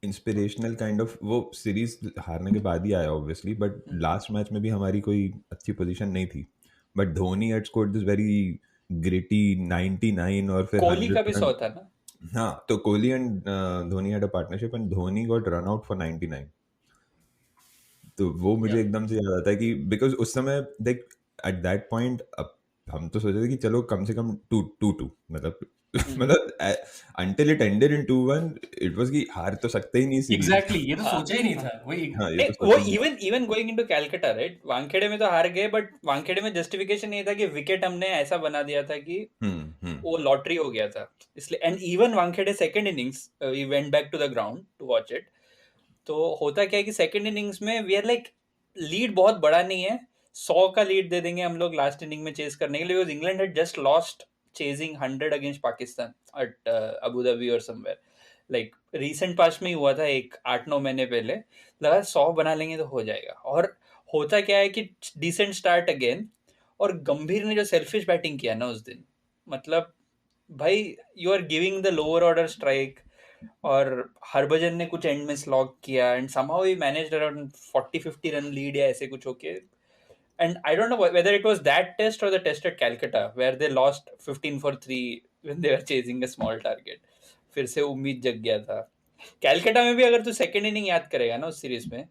inspirational kind of, वो सीरीज हारने के बाद ही आया ऑब्वियसली, बट लास्ट मैच में भी हमारी कोई अच्छी पोजीशन नहीं थी, but Dhoni had scored this very gritty 99 और फिर कोहली का भी 100 था ना. हाँ, तो Kohli and Dhoni had a partnership and Dhoni got run out for 99. तो वो मुझे एकदम से याद आता है कि बिकॉज उस समय लाइक एट दैट पॉइंट हम तो सोच रहे थे कि चलो कम से कम 2-2 मतलब until it ended in 2-1 it was कि हार तो सकते ही नहीं सीरीज. एग्जैक्टली, ये तो सोचा ही नहीं था. वही हाँ, ये तो वो सोचा ही even going into Calcutta, right? Wankhede में तो हार गए, बट वानखेड़े में जस्टिफिकेशन ये था कि विकेट हमने ऐसा बना दिया था कि वो लॉटरी हो गया था इसलिए. And even Wankhede second innings we went back to the ground to watch it. तो होता क्या है कि सेकंड इनिंग्स में वी आर लाइक लीड बहुत बड़ा नहीं है, 100 का लीड दे देंगे हम लोग लास्ट इनिंग में चेस करने के लिए, because England had just lost chasing 100 against Pakistan at Abu Dhabi or somewhere. Like recent past में ही हुआ था, एक 8-9 महीने पहले. लगा 100 बना लेंगे तो हो जाएगा. और होता क्या है कि decent start again, और गंभीर ने जो selfish batting किया ना उस दिन, मतलब भाई you are giving the lower order strike, और हरभजन ने कुछ एंड में स्लॉग किया and somehow he managed around 40-50 run lead या ऐसे कुछ होके. And I don't know whether it was that test or the test at Calcutta where they lost 15 for 3 when they were chasing a small target. फिर से उम्मीद जग गया था. कैलकाटा में भी अगर तू सेकेंड इनिंग याद करेगा ना उस सीरीज में,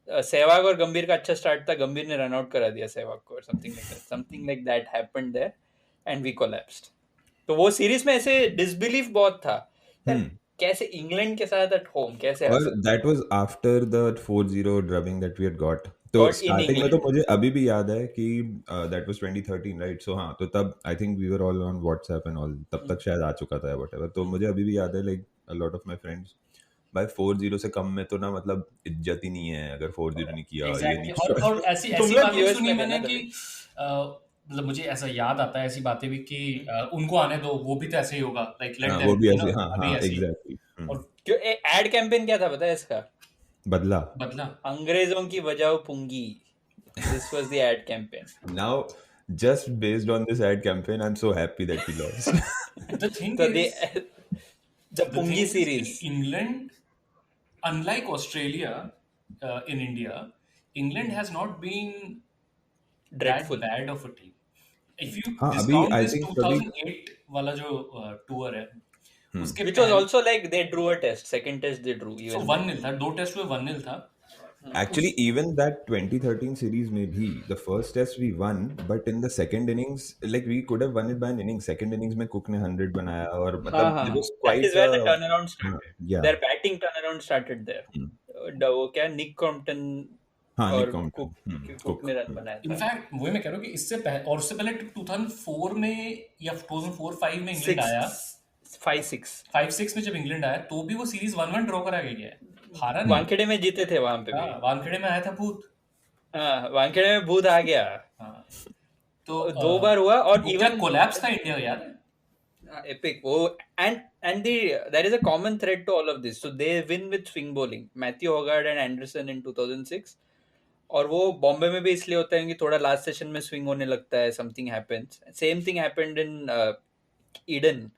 सहवाग और गंभीर का अच्छा स्टार्ट था, गंभीर ने रन आउट करा दिया सहवाग को, something like that happened there and we collapsed. तो वो सीरीज में ऐसे डिसबिलीफ बहुत था. कैसे इंग्लैंड के साथ एट होम कैसे आ और सकते that was after the 4-0 drubbing that we had got. तो Got in स्टार्टिंग में तो England. मुझे अभी भी याद है कि दैट वाज 2013 राइट. सो हाँ, तो तब I think we were all on WhatsApp and all, तब तक शायद आ चुका था व्हाटएवर. तो मुझे अभी भी याद है like a lot of my friends भाई 4-0 से कम में तो ना मतलब इज्जत ही नहीं है अगर 4-0 नहीं किया, ये नहीं एग्जैक्टली. और ऐसी तुम ऐसी लोग बातें US सुनी में थे मैंने ना कि तभी. मतलब मुझे ऐसा याद आता है ऐसी बातें भी कि उनको आने दो, वो भी तो ऐसे ही होगा, लाइक लेट हाँ, देम, वो भी यू ऐसे, नो, हाँ अभी हाँ ऐसे ही. एग्जैक्टली. और क्यों एड कैंपेन क्या था पता है इसका? बदला. बदला. अंग्रेजों की बजाओ पुंगी. This was the ad campaign. Now just based on this ad campaign I'm so happy that we lost. The thing So is, the the Pungi thing is series. कि England, unlike Australia, in India, England has not been Dreadful. that bad of a team. If you हाँ, अभी discount I this think 2008 वाला जो tour है, उसके Which was पहले also like they drew a test. Second test they drew. so Even 1-0 था, 2 test हुए, 1-0 था. actually even that 2013 series में भी the first test we won, but in the second innings like we could have won it by an inning. Second innings में cook ने 100 बनाया और हाँ मतलब हाँ it हाँ. was That quite is where the a turnaround started. yeah. Their batting turnaround started there. वो क्या Nick Compton हाँ, और Nick Compton. Cook Cook. ने रन बनाया था. इनफैक्ट वही मैं कह रहा हूँ कि इससे पहले, और उससे पहले 2004 में या 2004-5 में इंग्लैंड आया, 5-6 5-6 में जब इंग्लैंड आया तो भी वो सीरीज 1-1 ड्रॉ करा के गया है, हारा नहीं. वानखेड़े में जीते थे वहां पे भी. हाँ, वानखेड़े में आया था भूत. हाँ, वानखेड़े में भूत आ गया. हाँ, तो 2 बार हुआ. और वो क्या इवन कोलैप्स था इंडिया का, याद है? epic. Oh, and there is a common thread to all of this. So they win with swing bowling. Matthew Hoggard and Anderson in 2006. और वो बॉम्बे में भी इसलिए होता है कि थोड़ा लास्ट सेशन में स्विंग होने लगता है, something happens. Same thing happened in Eden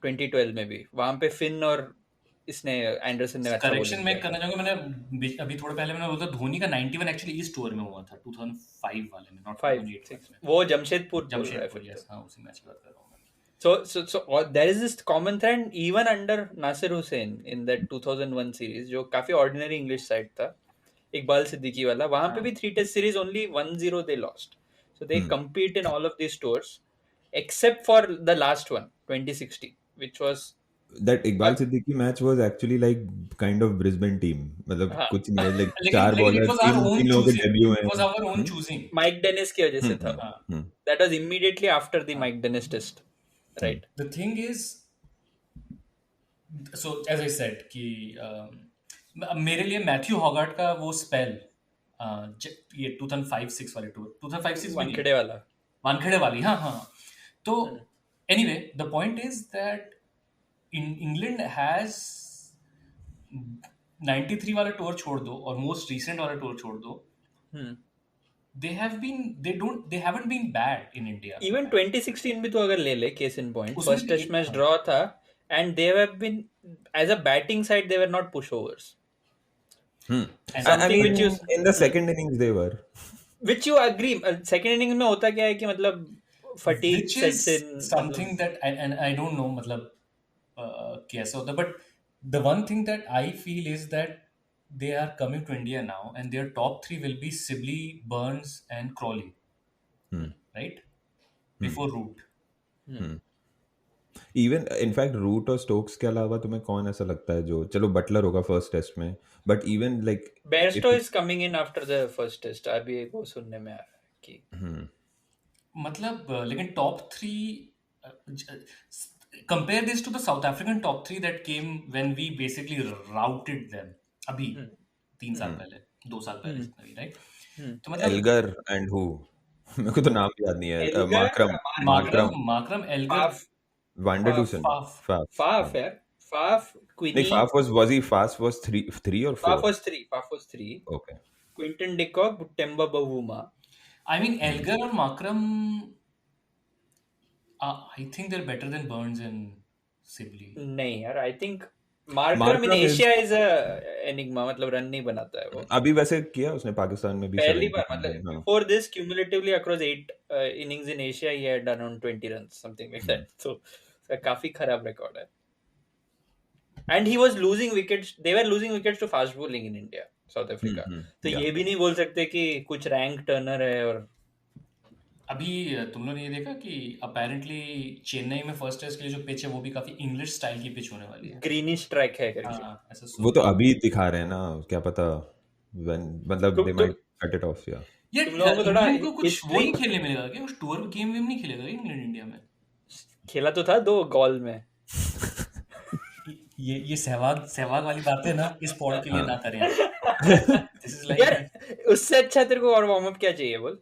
2012 में भी. वहां पे फिन और इसने एंडरसन ने अच्छा करेक्शन bowling में किया. करना चाहूंगा, मैंने अभी थोड़े पहले मैंने बोला था धोनी का 91 एक्चुअली इस टूर में हुआ था, 2005 वाले में, नॉट 2008 5-6 में. वो जमशेदपुर बोल रहा है जमशेदपुर, फिर. यस, हाँ, उसी मैच की बात कर रहा हूँ मैं. So there is this common thread even under Nasir Hussain in that 2001 series जो काफी ordinary English side था, इकबाल सिद्दीकी वाला. वहां पे भी 3 test series only 1-0 they lost. So they compete in all of these tours except for the last one 2016 which was That Iqbal Siddiqui match was actually like kind of Brisbane team. मतलब हाँ. कुछ नहीं है, like लेकिन 4 it bowlers, was our own तीन लोगों के choosing. debut It was हैं. our own choosing. Mike Dennis की वजह से था. हाँ. That was immediately after the Mike Dennis test, right? The thing is, so as I said कि मेरे लिए मैथ्यू हॉगार्ड का वो स्पेल, ये 2005-6 वाली टूर, 2005-6 वानखेड़े वाला. वानखेड़े वाली, हाँ हाँ. तो anyway, the point is that England has 93 वाला टूर छोड़ दो और मोस्ट रिसेंट वाला टूर छोड़ दो, they haven't been bad in India. Even 2016 भी तो अगर ले ले case in point, उसमें first भी test match draw था and they have been, as a batting side they were not pushovers. And I mean, which is- in the second innings they were. Which you agree, second innings में होता क्या है कि मतलब fatigue which sets is in. something that and I don't know मतलब कैसा होता है, but the one thing that I feel is that they are coming to India now and their top 3 will be Sibley, Burns and Crawley, right? Before Root. Even in fact Root और Stokes के अलावा तुम्हें कौन ऐसा लगता है जो, चलो बटलर होगा फर्स्ट टेस्ट में, but even like Bairstow is coming in after the first test. अभी वो सुनने में आ रहा है कि मतलब लेकिन top 3 compare this to the South African top 3 that came when we basically routed them अभी 3 साल पहले, 2 साल पहले जितना भी, right? तो मतलब एल्गर एंड हु, मेरे को तो नाम याद नहीं है. Elgar, Markram, Elgar, Faf, वांडरडूसन, Faf. Faf यार, Faf, नहीं, Quinny. Faf was fast was 3 or 4. Faf was 3. Okay. Quinton de Kock, Temba Bavuma. I mean, Elgar और Markram, I think they're better than Burns and Sibley. नहीं यार, I think Markram in Markram is- Asia is a enigma. मतलब run नहीं बनाता है वो. अभी वैसे किया उसने पाकिस्तान में भी पहली 70 बार मतलब हाँ. before this cumulatively across 8 innings in Asia he had done around 20 runs, something like that. So काफी खराब record है. And he was losing wickets. They were losing wickets to fast bowling in India, South Africa. तो yeah. ये भी नहीं बोल सकते कि कुछ रैंक टर्नर है और अभी तुम लोगों ने ये देखा कि अपेरेंटली चेन्नई में फर्स्ट टेस्ट के लिए जो पिच है वो भी काफी इंग्लिश स्टाइल की पिच होने वाली है। ग्रीनिश ट्रैक है करके। हाँ ऐसा वो तो सुना। अभी दिखा रहे हैं ना, क्या पता when मतलब they तुम might cut it off, yeah. ये तुम लोगों को थोड़ा इंग्लैंड को कुछ वो हिस्ट्री नहीं खेलने मिलेगा क्या? कुछ टूर गेम वेम नहीं खेलेगा क्या इंग्लैंड इंडिया में? खेला तो था 2 गॉल में। ये सहवाग वाली बातें ना इस पॉड के लिए ना करें। दिस इज यार लाइक उससे अच्छा तेरे को और वार्म अप क्या चाहिए बोल?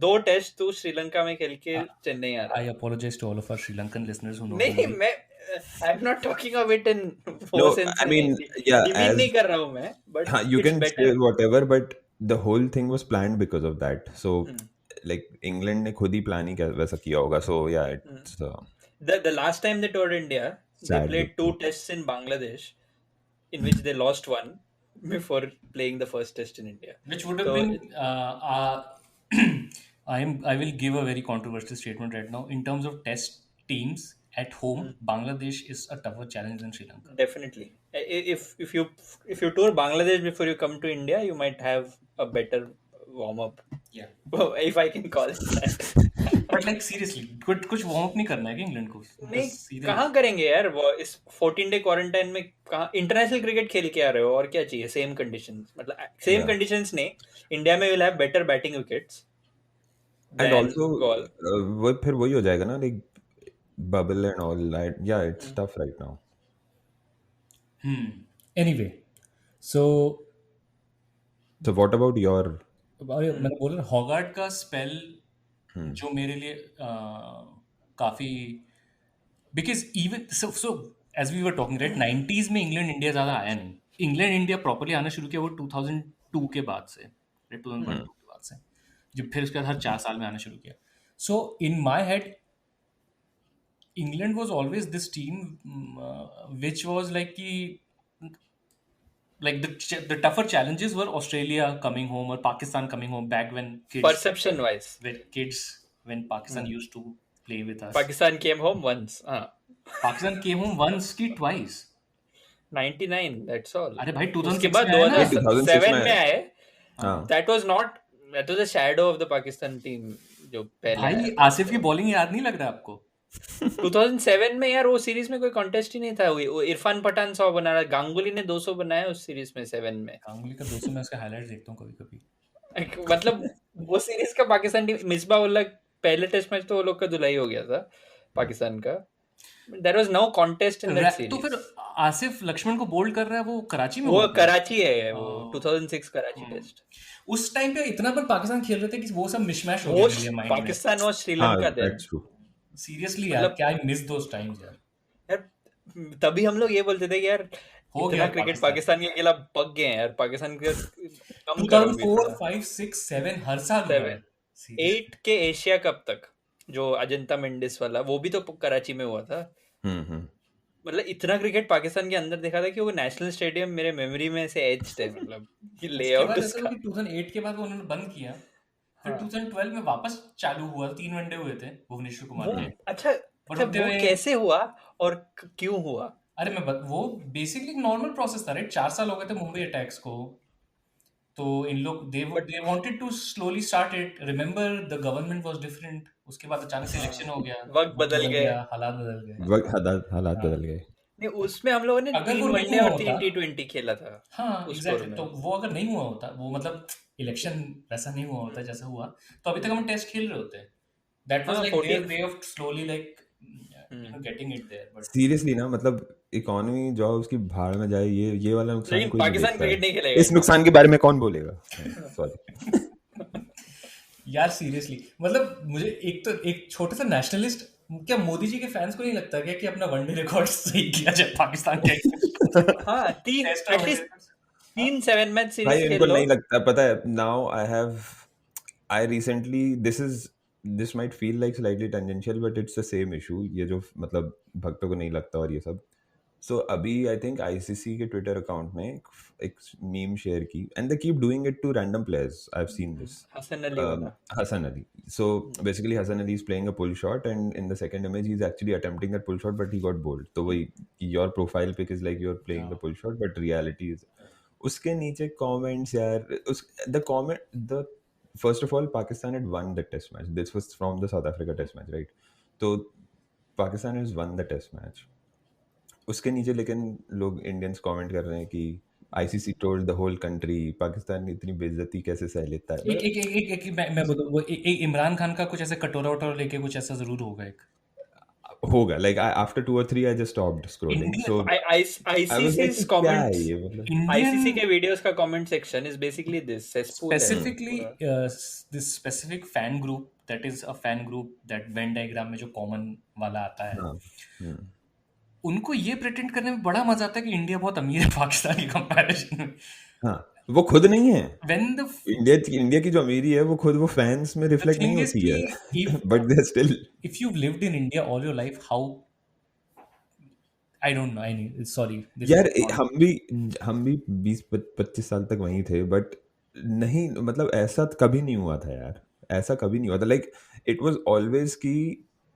2 टेस्ट तू श्रीलंका में खेल के चेन्नई आ रहा I apologise to all of our Sri Lankan listeners who know. नहीं मैं I am not talking of it in No, वो सेंस I में mean, yeah, डिमीन as नहीं कर रहा हूँ मैं but you it's can say better. whatever, but the whole thing was planned because of that. So like England ने खुद ही प्लान ही वैसा किया होगा. So yeah, it's The last time they toured India, they sad. played 2 tests in Bangladesh, in which they lost 1 before playing the first test in India. Which would have So, been I will give a very controversial statement right now. In terms of test teams at home, Bangladesh is a tougher challenge than Sri Lanka. definitely, if you tour Bangladesh before you come to India, you might have a better warm up, Yeah. if I can call it that. But like seriously, कुछ warm up नहीं करना है क्या England को? नहीं बस सीधे कहाँ करेंगे यार वो इस 14 डे क्वारंटाइन में? कहाँ इंटरनेशनल क्रिकेट खेल के आ रहे हो और क्या चाहिए? सेम कंडीशंस, मतलब सेम Yeah. कंडीशंस नहीं, इंडिया में will have better batting wickets And then also Galle. वो फिर वही हो जाएगा ना, like bubble and all that. Yeah, it's tough right now. Anyway, so So what about your मैंने बोला हॉगार्ड का स्पेल जो मेरे लिए काफी because even so as we were talking right 90s में इंग्लैंड इंडिया ज़्यादा आया नहीं। इंग्लैंड इंडिया प्रॉपर्ली आना शुरू किया वो 2002 के बाद से, 2001-2 के बाद से, जब फिर उसके बाद हर 4 साल में आना शुरू किया। So in my head England was always this team which was like कि like the tougher challenges were Australia coming home or Pakistan coming home back when perception wise when Pakistan used to play with us. Pakistan came home once. हाँ Pakistan came home once की twice. 99 that's all. अरे भाई उसके 2006 बाद में आया ना? 2007 में आए। हाँ that was the shadow of the Pakistan team जो पहले भाई आसिफ की बॉलिंग याद नहीं लग रहा आपको? 2007 में यार वो सीरीज में कोई कॉन्टेस्ट ही नहीं था। वो इरफान पठान 100 बना रहा, गांगुली ने 200 बनाया उस सीरीज में 7 में। गांगुली का 200 में उसका हाईलाइट देखता हूँ कभी-कभी। मतलब वो सीरीज का पाकिस्तान टीम मिसबा उल्ला पहले टेस्ट मैच तो वो लोग का धुलाई हो गया था पाकिस्तान का। There was no contest in that series. तो फिर आसिफ लक्ष्मण को बोल्ड कर रहा है वो कराची में वो हुआ था? कराची है वो 2006 कराची टेस्ट। उस टाइम पे इतना पर पाकिस्तान खेल रहे थे कि वो सब मिशमैश हो वो गया माइंड में। पाकिस्तान और हाँ, श्रीलंका थे that's true. सीरियसली यार क्या आई मिस दोस टाइम्स यार। यार। तभी हम लोग ये बोलते थे कि यार हो इतना गया क्रिकेट पाकिस्तान। पाकिस्तान के खिलाफ पक गए हैं यार। पाकिस्तान के कम करो भी 2004, थोड़ा। 5, 6, 7 हर साल हुआ है। 8 के एशिया कप तक जो अजंता मेंडिस वाला वो भी तो कराची में हुआ था। मतलब इतना क्रिकेट पाकिस्तान के अंदर देखा था कि वो नेशनल स्टेडियम मेरे मेमोरी में से एज्ड है। मतलब कि लेआउट उसका 2008 के बाद वो उन्होंने बंद किया, फिर 2012 में वापस चालू हुआ। 3 वनडे हुए थे भुवनेश्वर कुमार के। अच्छा But होते वो हुए- कैसे हुआ और क्यों हुआ? अरे वो बेसिकली नॉर्मल प्रोसेस था राइट। 4 साल हो गए थे मुंबई अटैक्स को, तो इन लोग they wanted to slowly start it. Remember the government was different. उसके बाद अचानक से इलेक्शन हो गया, वक्त बदल गए। हालात बदल गए। वक्त हालात बदल गए। नहीं उसमें हम लोगों ने अगर 3 वो नहीं वनडे हुआ और 3 होता- T20 खेला था। हाँ उस एग्जैक्टली। स्कोर तो में। वो अगर नहीं हुआ होता, वो मतलब इलेक्शन वैसा नहीं हुआ होता जैसा हुआ, तो अभी तक हम टेस्ट खेल रहे होते। दैट वाज हाँ, like 14 way of slowly like getting it there. But seriously ना, मतलब इकोनॉमी जॉब्स की भाड़ में जाए, ये वाला नुकसान लेकिन कोई नहीं पाकिस्तान देखता क्रिकेट है। नहीं खेलेगा इस नुकसान के बारे में कौन बोलेगा? सॉरी। यार सीरियसली मतलब मुझे एक छोटा सा नेशनलिस्ट, क्या मोदी जी के फैंस को नहीं लगता क्या कि अपना वनडे रिकॉर्ड सही किया जाए पाकिस्तान के? हाँ Test और एटलीस्ट वनडे 3 7 मैच भाई सीरीज इनको खेल लो। नहीं लगता, पता है। Now I recently this might feel like slightly tangential, but it's the same issue. ये जो मतलब भक्तों को नहीं लगता और ये सब। सो अभी आई थिंक आईसीसी के ट्विटर अकाउंट में एक मीम शेयर की, and they keep doing it to random players. I have seen this. Hassan Ali वाला। Hassan Ali. So basically, Hassan Ali is playing a pull shot, and in the second image, he's actually attempting that pull shot, but he got bowled. So your profile pic is like you're playing the pull shot, but reality is. उसके नीचे comments यार, the first of all, Pakistan had won the test match. This was from the South Africa test match, right? तो Pakistan has won the test match. उसके नीचे लेकिन लोग Indians comment कर रहे हैं कि ICC told the whole country, Pakistan इतनी बेइज्जती कैसे सह लेता है. एक एक एक एक मैं बोलूँ वो इमरान खान का कुछ ऐसे कटोरा वटोरा लेके कुछ ऐसा जरूर होगा एक. होगा, like after 2 or 3 I just stopped scrolling. Indian- So I was like, ICC's क्या है comments, ये मतलब. ICC के videos का comment section is basically this cesspool है specifically पूरा. this specific fan group that is a fan group that Venn diagram में जो common वाला आता है, हाँ. उनको ये प्रेटेंड करने में बड़ा मजा आता है कि इंडिया बहुत अमीर है पाकिस्तान की कंपैरिजन में. हाँ, वो खुद नहीं है. When the इंडिया की जो अमीरी है वो खुद वो फैंस में रिफ्लेक्ट thing नहीं is होती है. कि But they're still. if you've lived in India all your life, how I don't know. I mean, sorry. This यार is not- हम भी 20-25 साल तक वहीं थे, बट नहीं, मतलब ऐसा कभी नहीं हुआ था यार. ऐसा कभी नहीं हुआ था. लाइक इट वाज ऑलवेज कि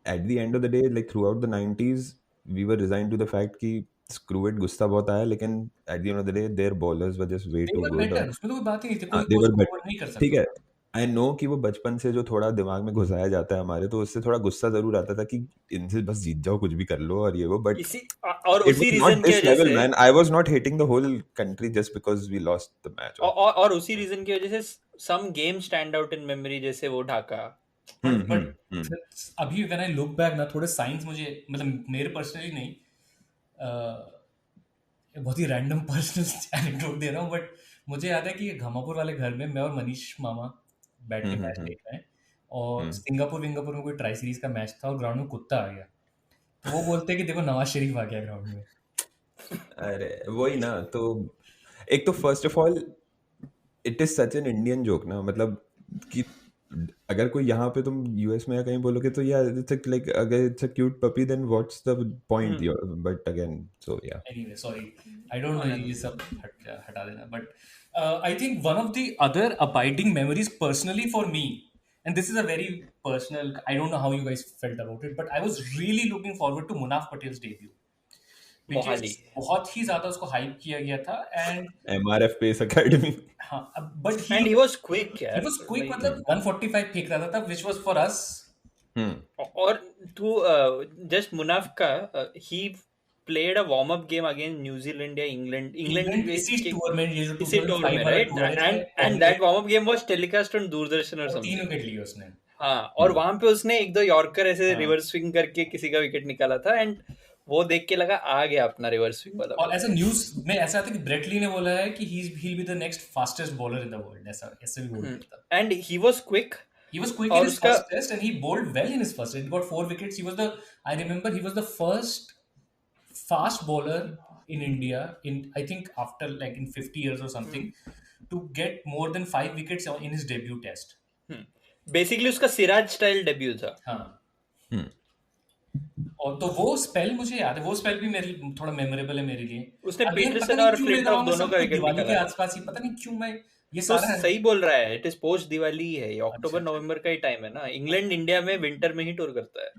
at the end of the day, like throughout the 90s we were resign to the fact कि स्क्रू इट, गुस्सा बहुत आया, लेकिन at the end of the day their bowlers were just way they too were good. better. उसमें तो कोई बात ही नहीं थी. हाँ, कोई they were कोई better. score नहीं कर ठीक सकता. है, आई नो कि वो बचपन से जो थोड़ा दिमाग में घुसाया जाता है हमारे, तो उससे थोड़ा गुस्सा जरूर आता था कि इनसे बस जीत जाओ, कुछ भी कर लो और ये वो. बट इसी और it उसी was not रीजन की this वजह level, से man. I was not hating the whole country just because we lost the match. और उसी रीजन की वजह से some games stand out in memory, जैसे वो ढाका. But अभी when I look back ना, थोड़े साइंस मुझे, मतलब मेरे पर्सनली नहीं, बहुत ही रैंडम पर्सनल एनेक्डोट दे रहा हूँ, बट मुझे याद है कि घमापुर वाले घर में मैं और मनीष मामा बैठ के मैच देख रहे हैं, और सिंगापुर विंगापुर में कोई ट्राई सीरीज का मैच था और ग्राउंड में कुत्ता आ गया. तो वो बोलते हैं कि देखो नवाज शरीफ आ गया ग्राउंड में. अरे वही ना. तो एक तो first of all it is such an Indian joke ना, मतलब कि अगर कोई यहाँ पे तुम यूएस में या कहीं बोलोगे तो यार इट्स लाइक, अगर it's a cute puppy then what's the point. But again so या Anyway, sorry, I don't know, ये सब हटा देना. But I think one of the other abiding memories personally for me, and this is a very personal, I don't know how you guys felt about it, but I was really looking forward to Munaf Patel's debut. Because Mohali. बहुत ही ज्यादा उसको hype किया गया था, and MRF pace academy. हाँ, but And he was quick, यार. he was quick, मतलब 145 फेंक रहा था, which was for us. और तू just मुनाफ का he played a warm up game against New Zealand या England इसी टूर में, ये जो इसी टूर में, 2005 वाला right? tour है, And that warm up game was telecast on Doordarshan और 3 something. विकेट लिए उसने. हाँ, और वहां पे उसने एक दो यॉर्कर ऐसे रिवर्स स्विंग करके किसी का विकेट निकाला था, एंड वो देख के लगा आ गया अपना रिवर्स स्विंग वाला. और ऐसा न्यूज में ऐसा आता है कि ब्रेट ली ने बोला है कि he'll be the next fastest bowler in the world. ऐसा भी बोल रहा था. And he was quick. He was quick और in his उसका- first test and he bowled well in his first test. He got 4 wickets. I remember he was the first fast bowler in India I think after like in 50 years or something to get more than 5 wickets in his debut test. Basically उसका Siraj style debut था. हाँ. और तो वो spell मुझे याद है, वो स्पेल भी मेरे थोड़ा मेमोरेबल है मेरे लिए. उसने Again, पीटरसन पता नहीं और क्यों फ्लिंटॉफ मेरे दिमाग में दोनों सब का कुछ विकेट दिवाली के निकाला. आसपास ही, पता नहीं क्यों मैं ये तो सारा सही बोल रहा है. इट इज पोस्ट दिवाली ही है, ये अक्टूबर नवंबर का ही टाइम है ना. इंग्लैंड इंडिया में विंटर में ही टूर करता है.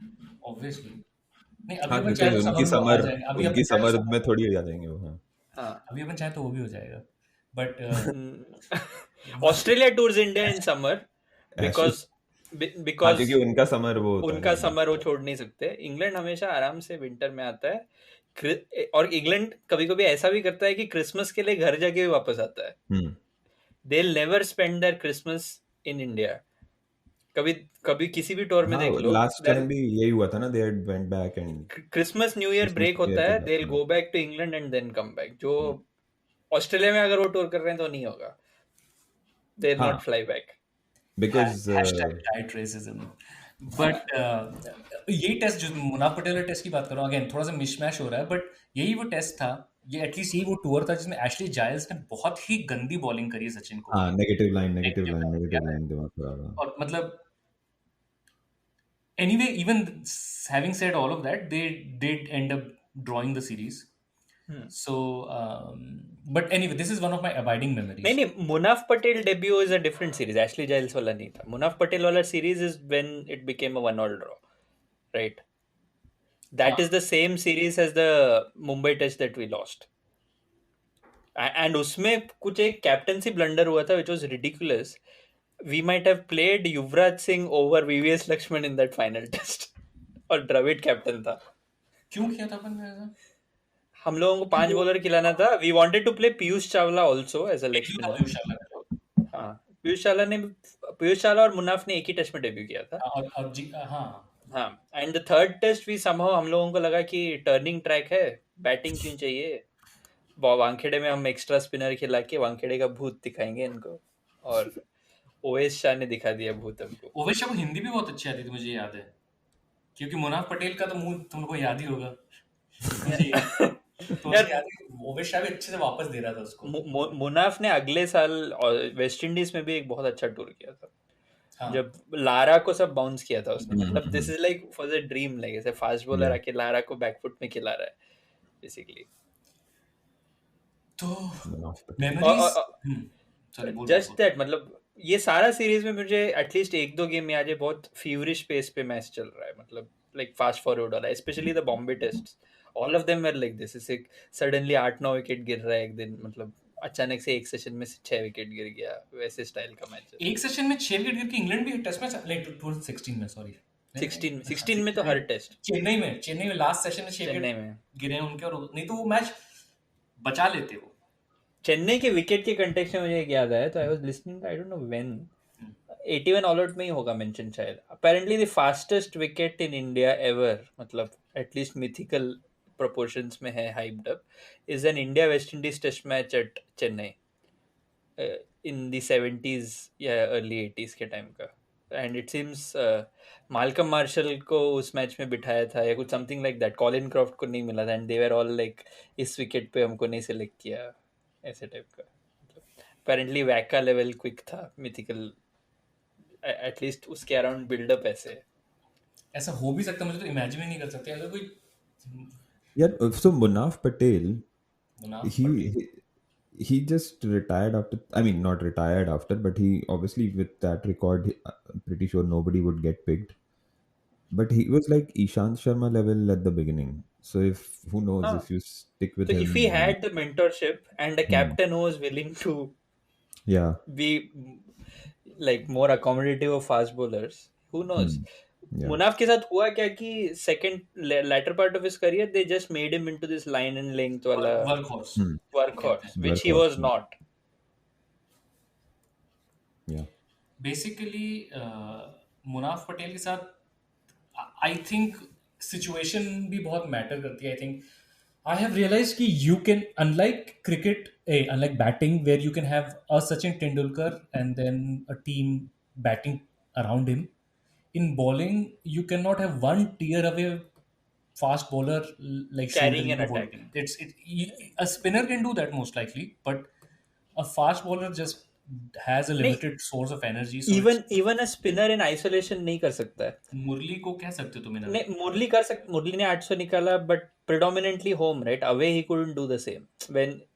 ऑब्वियसली नहीं. अभी हाँ, अपन क्योंकि चाहे तो उनकी समर में आ समर जाएंगे. अभी उनकी अपन चाहे समर तो में थोड़ी आ जाएंगे वो. हाँ. हाँ. अभी अपन चाहे तो वो भी हो जाएगा. But Australia tours India in summer because हाँ, क्योंकि उनका समर वो होता उनका है. समर वो छोड़ नहीं सकते. इंग्लैंड हमेशा आराम से विंटर में आता है. और इंग्लैंड कभी कभी ऐसा भी करता है कि क्रिसमस के लिए घर जाके भी वापस आता है. Hmm. They never spend their Christmas in India. कभी किसी भी टूर में देख लो, लास्ट टाइम भी यही हुआ था ना. They went back and Christmas new year Christmas break New Year होता है. के दे विल बाद, go back to England and then come back. जो ऑस्ट्रेलिया में अगर वो टूर कर रहे हैं तो नहीं होगा. दे हाँ. Not fly back. Because hashtag diet racism. But यही टेस्ट जो मुनाफ पटेल टेस्ट की बात कर रहा हूँ, अगेन थोड़ा सा मिशमैश हो रहा है, बट यही वो टेस्ट था, ये एटलीस्ट यही वो टूर था जिसमें एशली जायल्स ने बहुत ही गंदी बॉलिंग करी है सचिन को. हाँ, नेगेटिव लाइन दिमाग खराब है. और मतलब anyway, even having said all of that, they did end up drawing the series. So but anyway, this is one of my abiding memories. नहीं, Munaf Patel debut is a different series. Ashley Giles वाला नहीं था. मुनाफ पटेल वाला series is when it became a 1-all draw, right? That is the same series as the Mumbai test that we lost. And उसमें कुछ एक captaincy blunder हुआ था which was ridiculous. we might have played Yuvraj Singh over VVS Lakshman in that final test. और Dravid captain था. क्यों किया था अपन ने ऐसा? हम लोगों को 5 बॉलर खिलाना था. We wanted to play Piyush Chawla also as a leg spinner. हाँ, पीयूष चावला और मुनाफ ने एक ही टेस्ट में डेब्यू किया था. हाँ, एंड द थर्ड टेस्ट भी somehow हम लोगों को लगा कि टर्निंग ट्रैक है, बैटिंग क्यों चाहिए. वानखेड़े में हम एक्स्ट्रा स्पिनर खिला के वानखेड़े का भूत दिखाएंगे इनको. और ओवेश शाह ने दिखा दिया भूत हमको. ओवेश शाह को हिंदी भी बहुत अच्छी आती थी, मुझे याद है, क्योंकि मुनाफ पटेल का तो मुंह तुमको याद ही होगा. यार ओवेश शाह भी अच्छे से वापस दे रहा था उसको. मुनाफ ने अगले साल वेस्ट इंडीज में भी एक बहुत अच्छा टूर किया था. हाँ. जब लारा को सब बाउंस किया था उसने. मतलब this is like for a dream, like ऐसे फास्ट बॉलर आके लारा को बैकफुट में खिला रहा है बेसिकली. तो मेमोरीज जस्ट दैट, मतलब ये सारा सीरीज में मुझे एटलीस्ट 1-2 गेम याद है. बहुत फीवरिश पेस पे मैच चल रहा है, मतलब लाइक फास्ट फॉरवर्ड वाला. Specially the Bombay test, all of them were like this. इसे सडनली 8-9 विकेट गिर रहा है एक दिन, मतलब अचानक से एक सेशन में 6 विकेट गिर गया, वैसे स्टाइल का मैच है. एक सेशन में 6 विकेट गिर के इंग्लैंड भी टेस्ट मैच लाइक 2016 में, सॉरी 16 में तो हर टेस्ट. चेन्नई में लास्ट सेशन में 6 विकेट गिरे हैं उनके, और नहीं तो वो मैच बचा लेते वो. चेन्नई के विकेट के कंटेक्स्ट में मुझे एक याद आया, तो I was listening, I don't know when, 81 all out में ही होगा मेंशन शायद. Apparently the fastest wicket in India ever, मतलब एटलीस्ट मिथिकल प्रोपोर्शंस में है hyped up, is an India West Indies test match at Chennai in the 70s या early 80s के time का. And it seems Malcolm Marshall को उस मैच में बिठाया था या कुछ something like that. Colin craft को नहीं मिला था, and they were all like इस विकेट पे हमको नहीं सिलेक्ट किया, ऐसे टाइप का. अपेरेंटली वैका लेवल क्विक था मिथिकल, एटलीस्ट उसके अराउंड बिल्डअप. ऐसा हो भी सकता, मुझे तो इमेजिन नहीं कर सकते अगर कोई. यार so Munaf Patel, he just retired after, I mean not retired after, but he obviously with that record I'm pretty sure nobody would get picked, but he was like Ishant Sharma level at the beginning. So if who knows if you stick with him, if he had the mentorship and a captain who was willing to be like more accommodative of fast bowlers, who knows. Munaf के साथ हुआ क्या कि second latter part of his career they just made him into this line and length वाला workhorse, which he was not. Basically Munaf Patel के साथ I think situation भी बहुत मैटर करती है. I think I have realized कि you can, unlike cricket, unlike batting where you can have a Sachin Tendulkar and then a team batting around him, in bowling you cannot have one tier away fast bowler like carrying an attack. A spinner can do that most likely, but a fast bowler just has a limited source of energy. So even a spinner in isolation नहीं कर सकता है. मुरली को कह सकते हो तुम. नहीं, मुरली कर सकते. मुरली ने 800 निकाला, but predominantly home, right? Away he couldn't do the same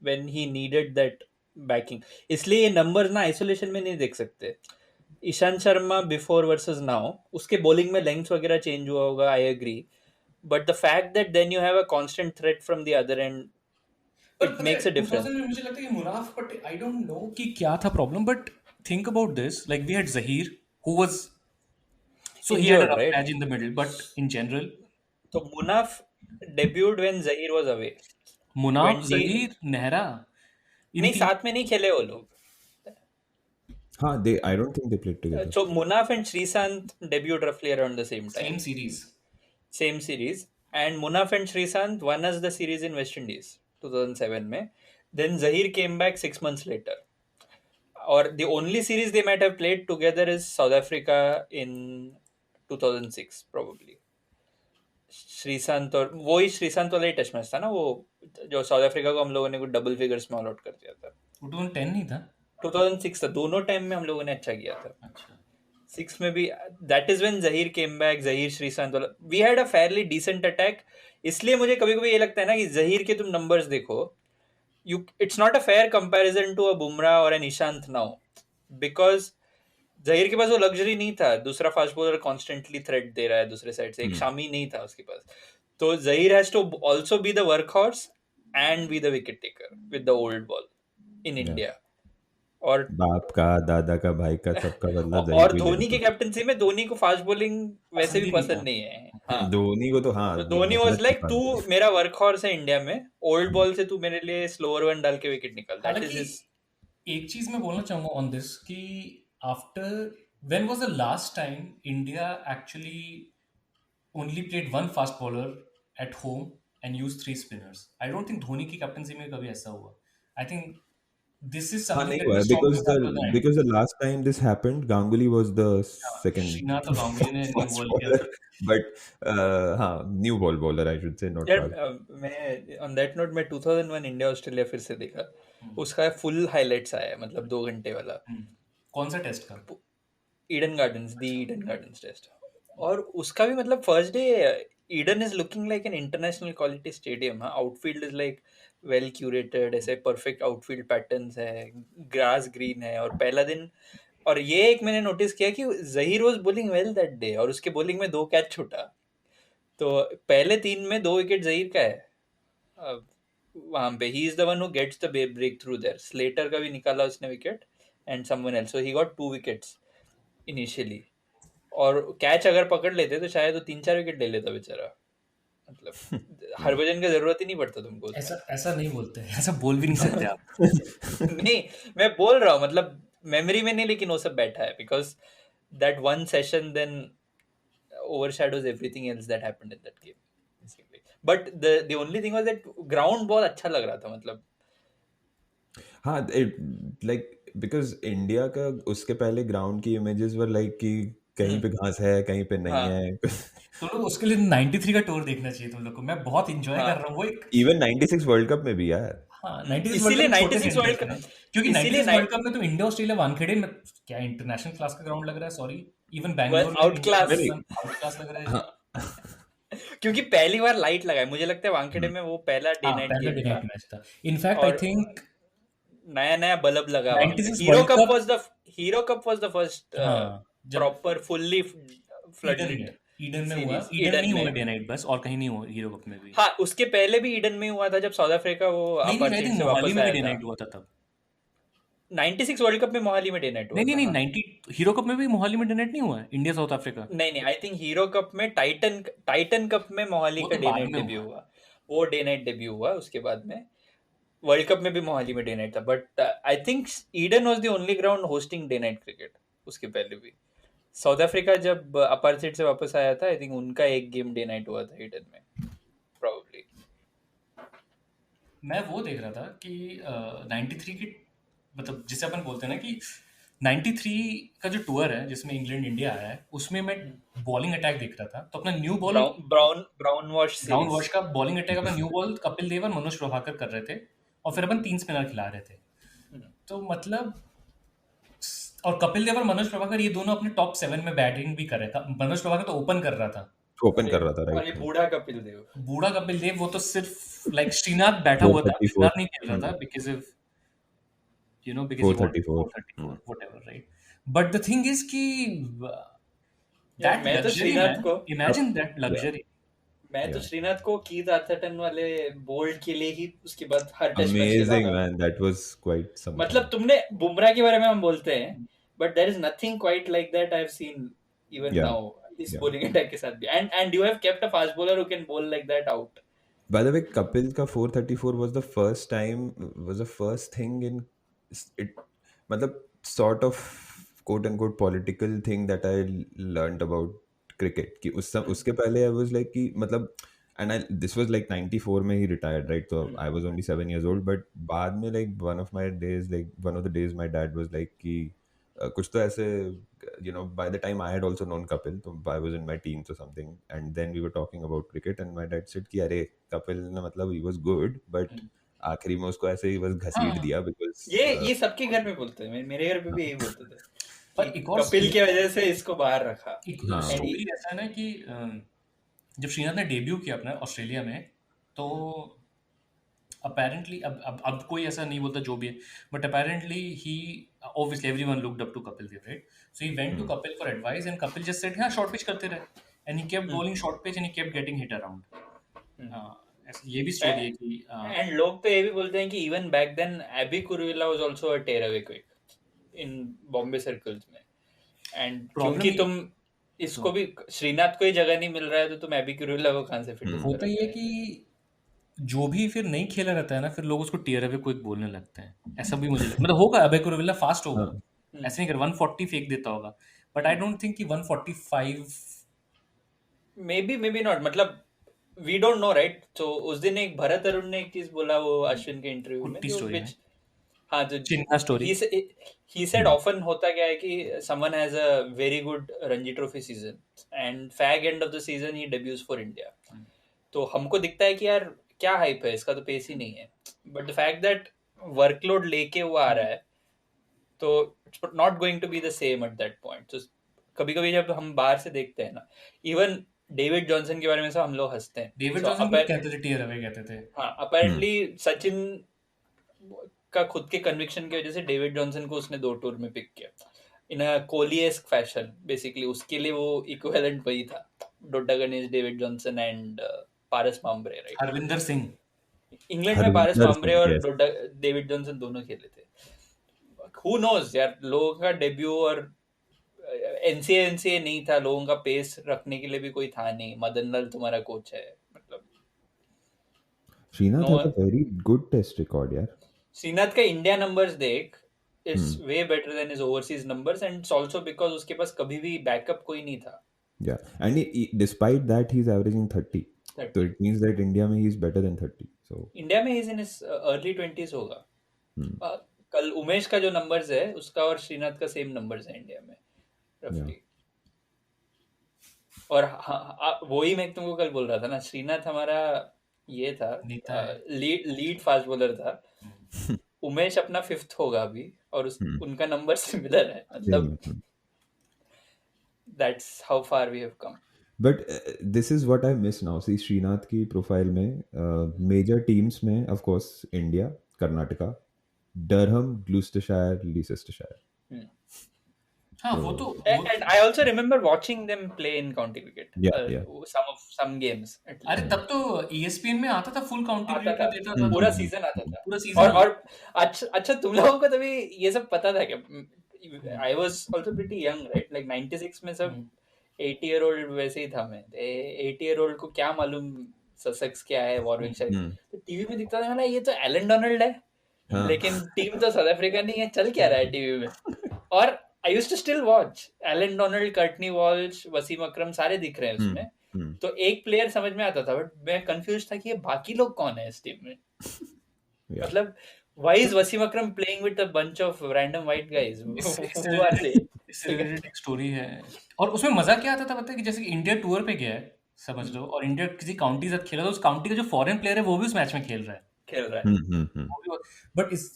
when he needed that backing. इसलिए ये numbers ना isolation में नहीं देख सकते. Ishant Sharma before versus now, उसके बॉलिंग में लेंथ वगैरह चेंज हुआ होगा, I agree, but the fact that then you have a constant threat from the other end, it makes a difference. मुझे लगता है कि Munaf Patel, I don't know कि क्या था problem, but think about this, like we had Zaheer who was so he had a patch in the middle, but in general तो Munaf debuted when Zaheer was away. Munaf, Zaheer, Nehra नहीं साथ में नहीं खेले वो लोग. I don't think they played together. So Munaf and Sreesanth debuted roughly around the same time. Same series. And Munaf and Sreesanth won us the series in West Indies 2007 में. Then Zahir came back 6 months later. Or the only series they might have played together is South Africa in 2006 probably. Sreesanth, और वो ही श्रीशांत वाला ही test match था ना, वो जो south Africa को हम लोगों ने कुछ डबल फिगर्स में ऑल आउट कर दिया था. 2010 नहीं था, 2006 था. दोनों टाइम में हम लोगों ने अच्छा किया था. 6 में भी that is when Zaheer came back. Zaheer Sreesanth वाला we had a fairly decent attack. इसलिए मुझे कभी कभी ये लगता है ना कि जहीर के तुम नंबर्स देखो, it's not a fair comparison to a Bumrah और an Ishant now, because Zaheer के पास वो लग्जरी नहीं था. दूसरा फास्ट बॉलर कॉन्स्टेंटली थ्रेट दे रहा है दूसरे साइड से, एक शामी नहीं था उसके पास. तो Zaheer has to also be the workhorse and be the wicket taker with the old ball in India. और बाप का, दादा का, भाई का, सबका बदला जही और को ही लेना धोनी की पड़ता कैप्टनसी में धोनी को फास्ट बॉलिंग वैसे पसंद भी ही नहीं पसंद था। नहीं है। है। हाँ, धोनी को तो हाँ तो धोनी वाज नफरत थी लाइक fast तू bowler मेरा वर्क हॉर्स है इंडिया में, ओल्ड से। बॉल से तू मेरे लिए स्लोअर वन डाल के विकेट निकाल, दैट इज हालांकि हिज। एक चीज मैं बोलना चाहूंगा ऑन दिस कि after when was the last time India actually only played one fast bowler at home and used three spinners. I don't think Dhoni की कैप्टनसी में कभी ऐसा हुआ. I think this is हाँ something नहीं that हुआ we है stopped doing after the 90s. because the last time this happened Ganguly was the second Srinath और गांगुली ने न्यू fast बॉल किया bowler था. but हाँ new bowler I should say not यार fast. मैं ऑन दैट नोट मैं 2001 India Australia फिर से देखा, उसका फुल हाइलाइट्स आया है, मतलब 2 घंटे वाला, कौन सा टेस्ट का? Eden Gardens test. और उसका भी मतलब first day Eden is looking like an international quality stadium. हाँ, outfield is like well curated, ऐसे परफेक्ट आउटफील्ड पैटर्न्स है, ग्रास ग्रीन है। और पहला दिन, और ये एक मैंने नोटिस किया कि Zaheer was bowling well that day, और उसके बॉलिंग में 2 कैच छूटा। तो पहले 3 में 2 विकेट जहीर का है वहां पे। He is the one who gets the breakthrough there. Slater का भी निकाला उसने wicket and someone else, so he got 2 wickets initially. और कैच अगर पकड़ लेते तो शायद वो 3-4 विकेट ले लेता बेचारा। मतलब हरभजन का जरूरत ही नहीं पड़ता तुमको उसमें। ऐसा नहीं बोलते, ऐसा बोल भी नहीं सकते आप. नहीं, मैं बोल रहा हूँ मतलब मेमोरी में नहीं, लेकिन वो सब बैठा है because that one session then overshadows everything else that happened in that game basically. But the only thing was that ground बहुत अच्छा लग रहा था, मतलब हाँ like because इंडिया का उसके पहले ग्राउंड की इमेजेस वर लाइक कि कहीं पे घास है कहीं पे नहीं हाँ। है. तो लोग उसके लिए 93 का टूर देखना चाहिए तुम लोग को. मैं बहुत एंजॉय कर रहा हूँ वो एक. इवन 96 वर्ल्ड कप में भी यार. हाँ, 96 इसीलिए वर्ल्ड कप 96 वर्ल्ड कप, क्योंकि इसीलिए 96 वर्ल्ड कप में तो इंडिया ऑस्ट्रेलिया वानखेड़े में क्या इंटरनेशनल क्लास का ग्राउंड लग रहा है. सॉरी, इवन बैंगलोर में आउट क्लास लग रहा है. क्योंकि पहली बार लाइट लगा है, मुझे लगता है वानखेड़े में वो पहला डे नाइट पहला गेम डे था। नाइट मैच था. इनफैक्ट आई थिंक नया बल्ब लगा वहाँ पे। 96 hero World cup Cup- was the first proper fully floodlit. Eden में हुआ. Series, ईडन में ईडन हुआ में। डे नाइट बस, और कहीं नहीं हुआ हीरो कप में भी. हाँ, उसके पहले भी ईडन में हुआ था जब साउथ अफ्रीका वो नहीं, अपर आई सीट थिंक से मोहाली वापस में भी आया डे था। नाइट हुआ था तब. 96 वर्ल्ड कप में मोहाली में डे नाइट हुआ नहीं, था। 90 हीरो कप में भी मोहाली में डे नाइट नहीं हुआ. India south Africa. नहीं, आई थिंक हीरो कप में टाइटन कप में मोहाली वो का तो डे बाद नाइट में डेब्यू हुआ। वो डे नाइट डेब्यू हुआ उसके बाद में। वर्ल्ड कप में भी मोहाली में डे नाइट था, but I think Eden was the only ground hosting day night cricket. उसके पहले भी साउथ अफ्रीका जब अपर सीट से वापस आया था, आई थिंक उनका एक गेम डे नाइट हुआ था ईडन में प्रोबेबली। मैं वो देख रहा था कि 93 की, मतलब जिसे अपन बोलते हैं ना कि 93 का जो टूर है जिसमें इंग्लैंड इंडिया आया है, उसमें मैं बॉलिंग अटैक देख रहा था. तो अपना न्यू बॉल ब्राउन वॉश का बॉलिंग अटैक, अपना न्यू बॉल कपिल देव और मनोज प्रभाकर कर रहे थे, और फिर अपन 3 स्पिनर खिला रहे थे. तो मतलब, और कपिल देव और मनोज प्रभाकर ये दोनों अपने टॉप 7 में बैटिंग भी कर रहे था. मनोज प्रभाकर तो ओपन कर रहा था. ओपन कर रहा था और ये राइट. बूढ़ा कपिल देव। बूढ़ा कपिल देव वो तो सिर्फ लाइक श्रीनाथ बैठा हुआ था. 434. श्रीनाथ नहीं खेल रहा था because of because he wanted 434. 434 whatever, right? But the thing is कि that मैं तो luxury, श्रीनाथ man, को imagine that luxury. मैं तो श्रीनाथ को कीथ आर्थरटन वाले बोल्ड के लिए ही उसके बाद हर टेस्ट मैच Amazing खेला था। man, that was quite something. मतलब तुमने बुमराह के बारे में हम बोलते हैं, but there is nothing quite like that I have seen even Yeah. Now इस Yeah. बॉलिंग अटैक के साथ भी। And you have kept a fast bowler who can bowl like that out. By the way, Kapil ka 434 was the first thing in it, मतलब sort of quote unquote political thing that I learned about cricket. कि उसके पहले I was like कि मतलब, and this was like 94 में he retired, right? So I was only 7 years old, but बाद में like one of the days my dad was like कि कुछ तो ऐसे, by the time I had also known Kapil, so I was in my teens or something, and then we were talking about cricket, and my dad said कि अरे Kapil ना मतलब he was good, but आखिरी में उसको ऐसे ही बस घसीट दिया because ये सबके घर में बोलते हैं, मेरे घर पे भी यही बोलते थे। पर एक और कपिल की वजह से इसको बाहर रखा। एक स्टोरी ऐसा है ना कि जब श्रीनाथ ने डेब्यू किया अपना ऑस्ट्रेलिया में, तो अपेरेंटली अब कोई ऐसा नहीं बोलता जो भी है, but apparently he obviously everyone looked up to Kapil Dev, right? So he went to Kapil for advice, and Kapil just said, हाँ short pitch करते रहे, and he kept bowling short pitch and he kept getting hit around. ये भी story है कि and लोग तो ये भी बोलते हैं कि even back then Abey Kuruvilla was also a tearaway quick. In Bombay circles में. एंड Problem क्योंकि ये- तुम इसको भी श्रीनाथ को ही जगह नहीं मिल रहा है तो तुम एबी कुरुविला को कहाँ से फिट इन होता ही है कि जो भी फिर नहीं खेला रहता है ना, फिर लोग उसको टीयर अवे क्विक बोलने लगते हैं. ऐसा भी मुझे मतलब होगा, अबे कुरुविला फास्ट होगा, ऐसे नहीं कर 140 फेंक देता होगा, बट आई डोंट थिंक कि 145. मे बी नॉट, मतलब वी डोंट नो राइट. तो उस दिन एक भरत अरुण ने एक चीज बोला वो अश्विन के इंटरव्यू में, कुट्टी जो story which है. हाँ जो चिन्ना story. he said often होता क्या है कि someone has a very good Ranji Trophy season and fag end of the season he debuts for India. तो हमको दिखता है कि यार क्या हाइप है इसका, तो पेस ही नहीं है, but the fact that workload लेके वो आ रहा है तो it's not going to be the same at that point. तो कभी कभी जब हम बाहर से देखते हैं ना, इवन डेविड जॉनसन के बारे में सब हम लोग हंसते हैं. डेविड So, जॉनसन कहते थे टीयर अवे कहते थे. हाँ अपेरेंटली सचिन का खुद के कन्विक्शन की वजह से डेविड जॉनसन को उसने 2 टूर में पिक किया इन अ कोहली-एस्क फैशन. बेसिकली उसके लिए वो इक्विवेलेंट वही था, Doda Ganesh, David Johnson and Paras Mhambrey, right. Harvinder Singh. England में पारस हरविंदर माम्ब्रे सिंह, और yes. डेविड जॉनसन दोनों खेले थे. हु नोज यार, लोगों का डेब्यू और एनसीए नहीं था, लोगों का पेस रखने के लिए भी कोई था नहीं. मदन लाल तुम्हारा कोच है, मतलब Srinath No has a very good test record, यार. श्रीनाथ का इंडिया नंबर्स देख, it's way better than his overseas numbers, and it's also because उसके पास कभी भी बैकअप कोई नहीं था. Yeah, and despite that, he's averaging 30. 30. So it means that India में he's better than 30. So India में is in his early 20s होगा. कल उमेश का जो नंबर्स है उसका और श्रीनाथ का सेम नंबर्स है इंडिया में रफली. और वही मैं तुमको कल बोल रहा था ना, श्रीनाथ हमारा ये था नेता है. लीड फास्ट बॉलर था. उमेश अपना 5th होगा अभी और उनका नंबर सिमिलर है, मतलब that's how far we have come. But this is what I miss now. See, Srinath की प्रोफाइल में major teams में of course India, Karnataka, Durham, Gloucestershire, Leicestershire. हाँ वो तो And I also remember watching them play in county cricket. Yeah. Some games. at least. अरे तब तो ESPN में आता था फुल काउंटी आता क्रिकेट था, देता था. पूरा सीजन आता था. पूरा season. और अच्छा तुम लोगों को तभी ये सब पता था क्या? I was also pretty young, right? Like 96 में सब 80-year-old वैसे ही था मैं. 80-year-old को क्या मालूम ससेक्स क्या है, वॉरविकशायर. तो टीवी में दिखता था ना, ये तो एलन डोनाल्ड है, लेकिन टीम तो साउथ अफ्रीका नहीं है, चल क्या रहा है टीवी में. और I used to still watch Allan Donald, Courtney Walsh, Wasim Akram सारे दिख रहे हैं उसमें. तो एक प्लेयर समझ में आता था, बट मैं कंफ्यूज था कि ये बाकी लोग कौन है इस टीम में. मतलब why is Wasim Akram playing with a bunch of random white guys? Who are they? इससे रिलेटेड एक स्टोरी है. और उसमें मजा क्या आता था पता है, कि जैसे कि इंडिया टूर पे गया है समझ लो, और इंडिया किसी काउंटी के साथ खेला, तो उस काउंटी का जो फॉरेन प्लेयर है वो भी उस मैच में खेल रहा है. बट इस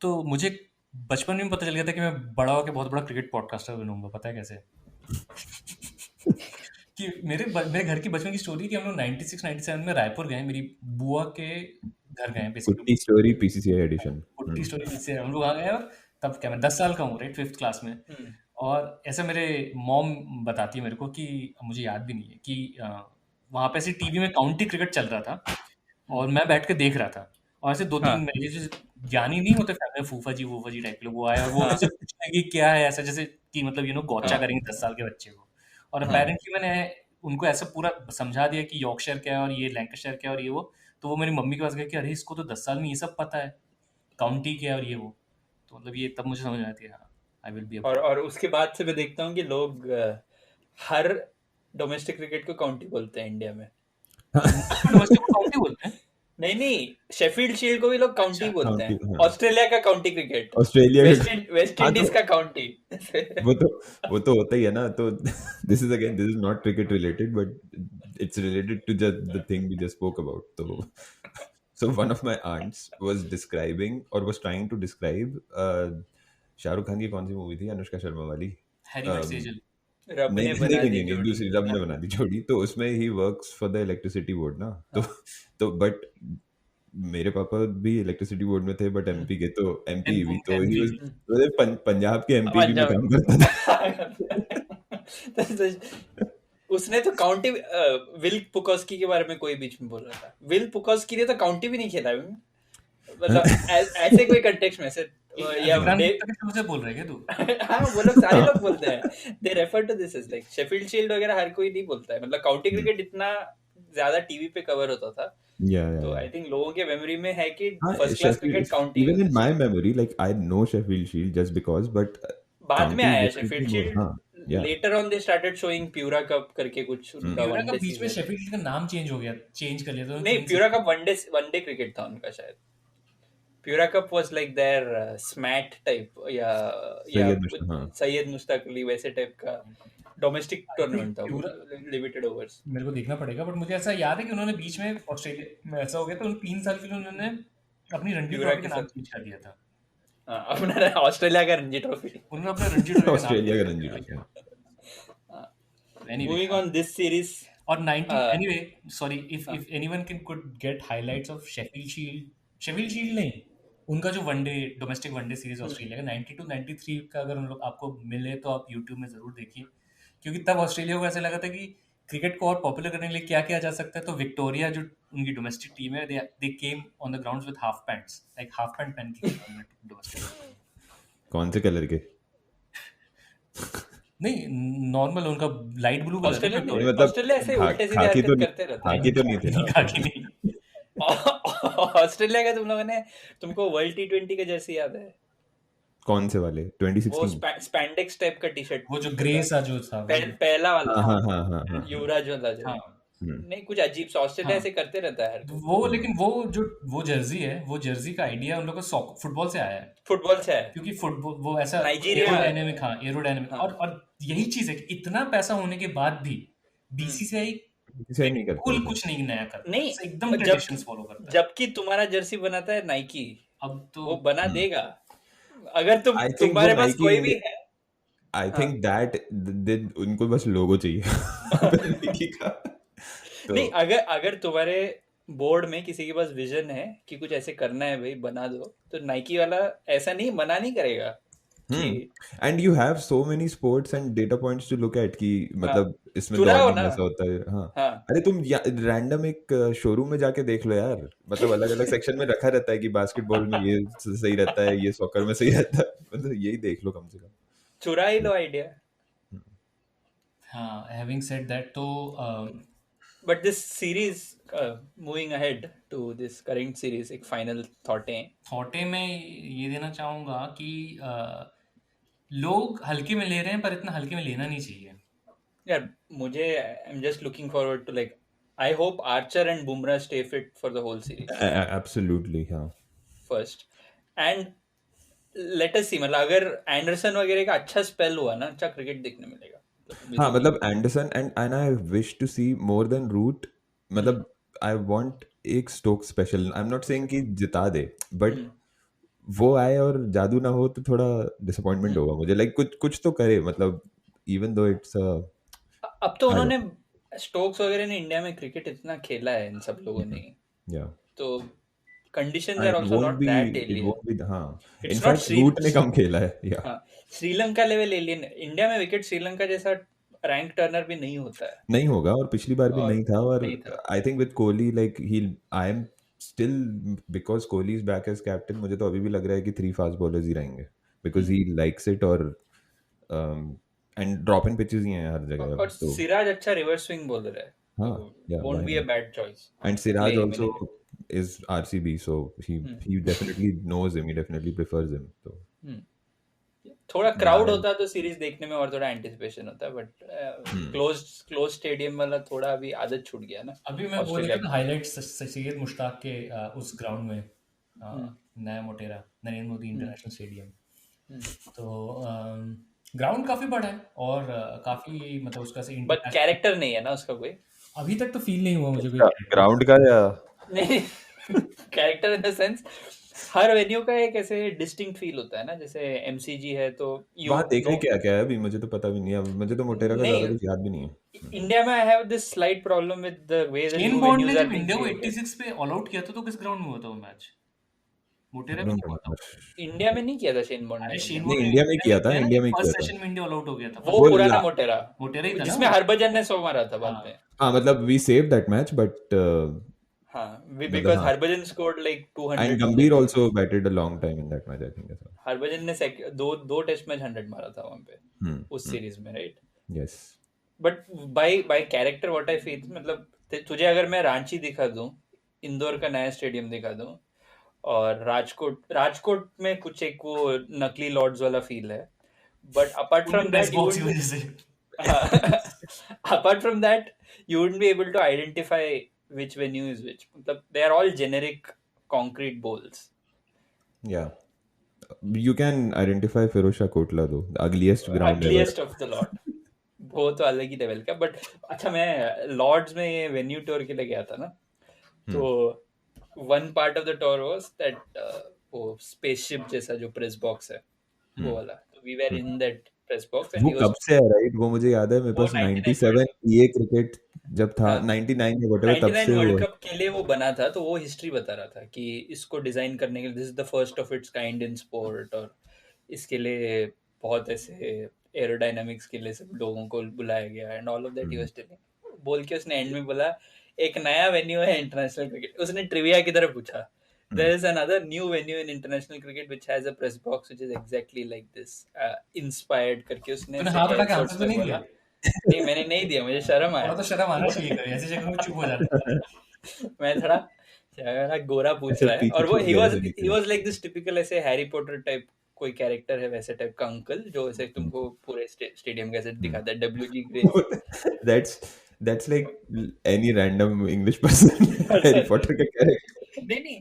तो मुझे बचपन में पता चल गया था कि मैं बड़ा होकर बहुत बड़ा क्रिकेट पॉडकास्टर बनूंगा. पता है कैसे? कि मेरे घर की बचपन की स्टोरी कि हम लोग 96-97 में रायपुर गए, मेरी बुआ के घर गए बेसिकली. कुट्टी स्टोरी PCCI एडिशन. कुट्टी स्टोरी से हम लोग आ गए, और तब क्या मैं 10 साल का हूँ, राइट, 5th क्लास में. और ऐसा मेरे मॉम बताती है मेरे को, कि मुझे याद भी नहीं है, कि वहाँ पे ऐसे टीवी में काउंटी क्रिकेट चल रहा था और मैं बैठ के देख रहा था. और ऐसे 2-3 मेरे जैसे ज्ञानी नहीं होते फैमिली, फूफा जी टाइप लोग वो आए, और वो मुझसे पूछने कि क्या है ऐसा, जैसे कि मतलब गौचा करेंगे 10 साल के बच्चे को. और अपेरेंटली मैंने उनको ऐसा पूरा समझा दिया कि यॉर्कशायर क्या है और ये लैंकाशायर क्या है और ये वो. तो वो मेरी मम्मी के पास गए कि अरे इसको तो 10 साल में ये सब पता है, काउंटी क्या है और ये वो. तो मतलब ये तब मुझे समझ आती है, आई विल बी. और उसके बाद से मैं देखता हूँ कि लोग हर डोमेस्टिक क्रिकेट को काउंटी बोलते हैं इंडिया में. डोमेस्टिक को काउंटी बोलते हैं? नहीं, शेफील्ड शील्ड को भी लोग काउंटी बोलते हैं. ऑस्ट्रेलिया का county cricket, Australia, West Indies का काउंटी. वो तो होता ही है ना. तो this is not cricket related, but it's related to the thing we just spoke about. So one of my aunts was describing or was trying to describe Shahrukh Khan की कौन सी movie थी अनुष्का शर्मा वाली, हैरी मेट सेजल. रब ने बना दी नहीं, दूसरी रब ने बना दी जोड़ी. तो उसमें he works for the electricity board ना. तो बट मेरे पापा भी इलेक्ट्रिसिटी बोर्ड में थे, बट एमपी के, तो एमपी भी, तो ही वाज पंजाब के एमपी भी में काम करता था. उसने तो काउंटी विल पुकोस्की के बारे में कोई बीच में बोल रहा था. विल पुकोस्की ने तो काउंटी भी नहीं खेला. मतलब ऐसे कोई कंटेक्स्ट में से या विक्रांत गुप्ता के शो से बोल रहे क्या तू? हाँ वो लोग सारे लोग बोलते हैं, they refer to this as like Sheffield Shield वगैरह हर कोई नहीं बोलता है, मतलब काउंटी क्रिकेट इतना ज्यादा टीवी पे कवर होता था, तो आई थिंक लोगों के मेमोरी में है कि first class cricket county, even in my memory, like I know Sheffield Shield just because, but बाद में county आया differently शेफील्ड was, शील्ड, हाँ, yeah. Later on they started showing pura cup करके कुछ उनका प्यूरा वनडे का बीच में season, Sheffield का नाम चेंज हो गया, चेंज कर लिया था नहीं प्यूरा कप वनडे क्रिकेट था उनका शायद, प्यूरा cup was like their SMAT type या सैयद मुश्ताक अली वैसे टाइप का डोमेस्टिक टूर्नामेंट था, लिमिटेड ओवर्स। मेरे को देखना पड़ेगा, बट मुझे ऐसा याद है कि उन्होंने बीच में ऑस्ट्रेलिया में ऐसा हो गया था, उन 3 साल के लिए उन्होंने अपनी रणजी ट्रॉफी का नाम चेंज कर दिया था। अपना ऑस्ट्रेलिया का रणजी ट्रॉफी, उन्होंने अपना रणजी ट्रॉफी ऑस्ट्रेलिया का Ranji trophy. Moving on this series, और 90 anyway sorry if anyone could get highlights of Sheffield Shield नहीं, उनका जो one day domestic one day series Australia का 92 93 का अगर उन लोग आपको मिले तो आप यूट्यूब में जरूर देखिए, क्योंकि तब ऑस्ट्रेलिया को ऐसा लगा था कि क्रिकेट को और पॉपुलर करने के लिए क्या किया जा सकता है, तो विक्टोरिया जो उनकी डोमेस्टिक टीम है, they came on the grounds with half pants, like half pant पहन के डोमेस्टिक। कौन से कलर के? नहीं नॉर्मल उनका लाइट ब्लू कलर, ऑस्ट्रेलिया ऐसे उल्टे सीधे हरकत करते रहते हैं, खाकी तो नहीं थे ना, खाकी नहीं। ऑस्ट्रेलिया का तुम लोगों ने, तुमको वर्ल्ड T20 का जर्सी याद है? कौन से वाले? वो 2016 स्पैंडेक्स टाइप का टी-शर्ट, वो जो ग्रे सा जो था, पहला वाला, हाँ युवराज वाला जो, नहीं कुछ अजीब सा ऑस्ट्रेलिया ऐसे करते रहता है वो, लेकिन वो जर्सी है, वो जर्सी का आइडिया उन लोगों को फुटबॉल से आया है, फुटबॉल से है, क्योंकि फुटबॉल वो ऐसा नाइजीरिया एरोडायनेमिक, और यही चीज है कि इतना पैसा होने के बाद भी बीसीसीआई नहीं करता, बिल्कुल कुछ नहीं नया करता, नहीं एकदम ट्रेडिशंस फॉलो करता है। जबकि तुम्हारा जर्सी बनाता है नाइकी, अब तो वो बना देगा अगर तुम्हारे पास कोई भी है। आई थिंक दैट उनको बस लोगो चाहिए तो, नहीं अगर तुम्हारे बोर्ड में किसी के पास विजन है कि कुछ ऐसे करना है भाई बना दो, तो नाइकी वाला ऐसा नहीं मना नहीं करेगा। And you have so many sports and data points to look at कि मतलब इसमें दौड़ना ऐसा होता है, हाँ। अरे तुम रैंडम एक शोरूम में जाके देख लो यार, मतलब अलग अलग सेक्शन में रखा रहता है कि बास्केटबॉल में ये सही रहता है, ये सॉकर में सही रहता है, मतलब यही देख लो कम से कम, चुरा ही लो आइडिया। हाँ, हैविंग सेड दैट, तो but this series moving ahead to this current series, एक फाइनल थॉटे में ये देना चाहूंगा कि लोग हल्के में ले रहे हैं, पर इतना हल्के में लेना नहीं चाहिए यार। मुझे I am just looking forward to like I hope Archer and Bumrah stay fit for the whole series, absolutely, हाँ first, and let us see, मतलब अगर एंडरसन वगैरह का अच्छा स्पेल हुआ ना, अच्छा क्रिकेट देखने मिलेगा। हाँ, मतलब Anderson and I wish to see more than Root, मतलब आई वांट एक Stokes special, I am not saying कि जिता दे, बट वो आए और जादू ना हो तो थोड़ा डिसअपॉइंटमेंट होगा मुझे, लाइक कुछ तो करे, मतलब इवन दो इट्स अब तो उन्होंने स्टोक्स वगैरह ने इंडिया में क्रिकेट इतना खेला है इन सब लोगों ने, तो conditions are also not that alien. हाँ, इनफैक्ट रूट ने कम खेला है, या श्रीलंका लेवल एलियन, इंडिया में विकेट श्रीलंका जैसा रैंक टर्नर भी नहीं होता है, नहीं होगा, और पिछली बार भी नहीं था, और I think with Kohli like I am still, because Kohli is back as captain, मुझे तो अभी भी लग रहा है कि 3 फास्ट बॉलर्स ही रहेंगे, बिकॉज ही लाइक्स इट, और एंड ड्रॉप इन पिचेस ही हैं हर जगह, और सिराज अच्छा रिवर्स स्विंग बॉलर है, won't be a bad choice, and Siraj also is RCB, so he definitely knows him, he definitely prefers him, so थोड़ा crowd होता तो series देखने में और थोड़ा एंटिसिपेशन होता, बट क्लोज स्टेडियम वाला थोड़ा अभी आदत छूट गया ना। अभी मैं वो देखा था हाइलाइट्स सैयद मुश्ताक के उस ग्राउंड में, नया मोटेरा, नरेंद्र मोदी इंटरनेशनल स्टेडियम, तो ग्राउंड काफी बड़ा है और काफी, मतलब उसका से बट कैरेक्टर नहीं है ना उसका कोई, अभी तक तो फील नहीं हुआ मुझे कोई ग्राउंड का, या नहीं character in the sense her venue का एक ऐसे डिस्टिंक्ट फील होता है ना, जैसे एमसीजी है तो वहाँ देखने क्या है, अभी मुझे तो पता भी नहीं है, मुझे तो मोटेरा का ज्यादा कुछ याद भी नहीं है। इंडिया में I have this slight problem with the way that Shane bond ने जब इंडिया को 86 पे ऑल आउट किया था तो किस ग्राउंड में हुआ था वो मैच? मोटेरा में हुआ था, इंडिया में नहीं किया था शेन बॉन्ड ने, नहीं इंडिया में किया था, इंडिया में किया था, फर्स्ट सेशन में इंडिया ऑल आउट हो गया था, वो पुराना मोटेरा ही था जिसमें हरभजन ने 100 मारा था बाद में। हाँ, मतलब we save that match, but मतलब because हाँ, Harbhajan scored like and 200 Gambhir also batted a long time in that match, I think as well. Harbhajan ने दो टेस्ट मैच 100 मारा था वहां पे उस Hmm. सीरीज में, right? Yes. But by character what I feel, मतलब तुझे अगर मैं रांची दिखा दूं, इंदौर का नया स्टेडियम दिखा दूं, और राजकोट में कुछ एक वो नकली लॉर्ड्स वाला फील है, but apart from press that you box की वुड वजह से apart from that you wouldn't be able to identify which venue is which. मतलब they are all generic concrete bowls. Yeah. You can identify Firozshah Kotla though, the ugliest ground ever. Ugliest of the lot. वो तो अलग ही level का. But अच्छा, मैं Lord's में ये venue tour के लिए गया था ना, तो one part of the tour was that वो स्पेसशिप जैसा जो प्रेस बॉक्स है वो वाला, तो we were in that press box and वो ही कब वाज से है, राइट? वो मुझे याद है, मेरे वो पास 99 97 ये क्रिकेट जब था, हाँ 99 या whatever, तब 99 से वो वर्ल्ड है। कप के लिए वो बना था, तो वो हिस्ट्री बता रहा था कि इसको डिजाइन करने के लिए this is the first of its kind in sport, और इसके लिए बहुत ऐसे एरोडायनामिक्स के लिए सब लोगों को बुलाया गया and all of that he was telling, बोल के उसने एंड में बोला एक नया वेन्यू है इंटरनेशनल क्रिकेट. उसने ट्रिविया की तरह पूछा, there is another new venue in international cricket which has a press box which is exactly like this, inspired करके उसने तूने ऐसे हाथ air उठा के quotes आंसर तो में नहीं बोला. दिया? नहीं, मैंने नहीं दिया, मुझे शर्म थोड़ा आया. तो शर्म आना चाहिए, कभी ऐसी जगह में चुप हो जाता है. मैं थोड़ा गोरा पूछ ऐसे रहा है, पीछे और वो छूट he गया, was ऐसे he निकला। was like this typical ऐसे हैरी पॉटर टाइप कोई कैरेक्टर है, वैसे टाइप का अंकल जो ऐसे तुमको पूरे स्टेडियम कैसे दिखाता है, WG grace. That's like any random English person Harry Potter का कैरेक्टर. नहीं,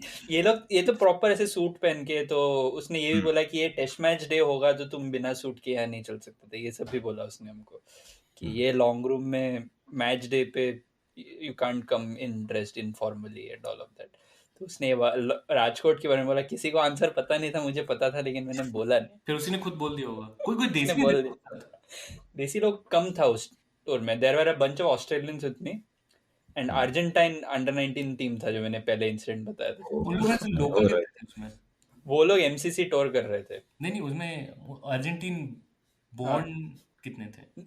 ये तो प्रॉपर ऐसे सूट पहन के, तो उसने ये भी बोला कि ये टेस्ट मैच डे होगा तो तुम बिना सूट के यहाँ नहीं चल सकते थे, ये सब भी बोला उसने हमको कि ये लॉन्ग रूम में मैच डे पे you can't come in dressed informally and all of that. तो उसने राजकोट के बारे में बोला, किसी को आंसर पता नहीं था, मुझे पता था लेकिन मैंने बोला नहीं. फिर उसी ने खुद बोल दिया होगा. कोई उसने देसी बोल नहीं दिया. देसी लोग कम था उस टूर में. There were a bunch of Australians with me and Argentine under 19 team था जो मैंने पहले इंसिडेंट बताया था. उन लोग ऐसे लोकल Alright. थे उसमें. वो लोग MCC टूर कर रहे थे. नहीं उसमें अर्जेंटीन बॉर्न कितने थे?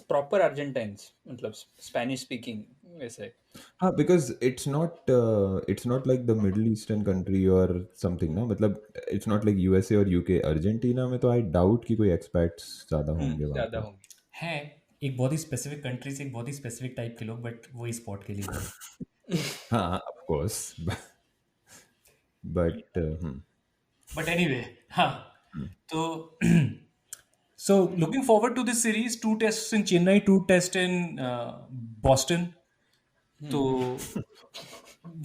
प्रॉपर अर्जेंटाइंस, मतलब स्पेनिश स्पीकिंग वैसे. हाँ, because it's not like the Middle Eastern country or something ना, मतलब it's not like USA और UK. अर्जेंटीना में तो I doubt कि कोई expats ज़्यादा होंगे वहाँ ज्यादा पे. होंगे. हैं एक बहुत ही स्पेसिफिक कंट्री से एक बहुत ही स्पेसिफिक टाइप के लोग, बट वही स्पॉट के लिए गए. हाँ, of course. But But anyway, हाँ, तो so looking forward to this series. 2 tests in Chennai, 2 tests in Boston. So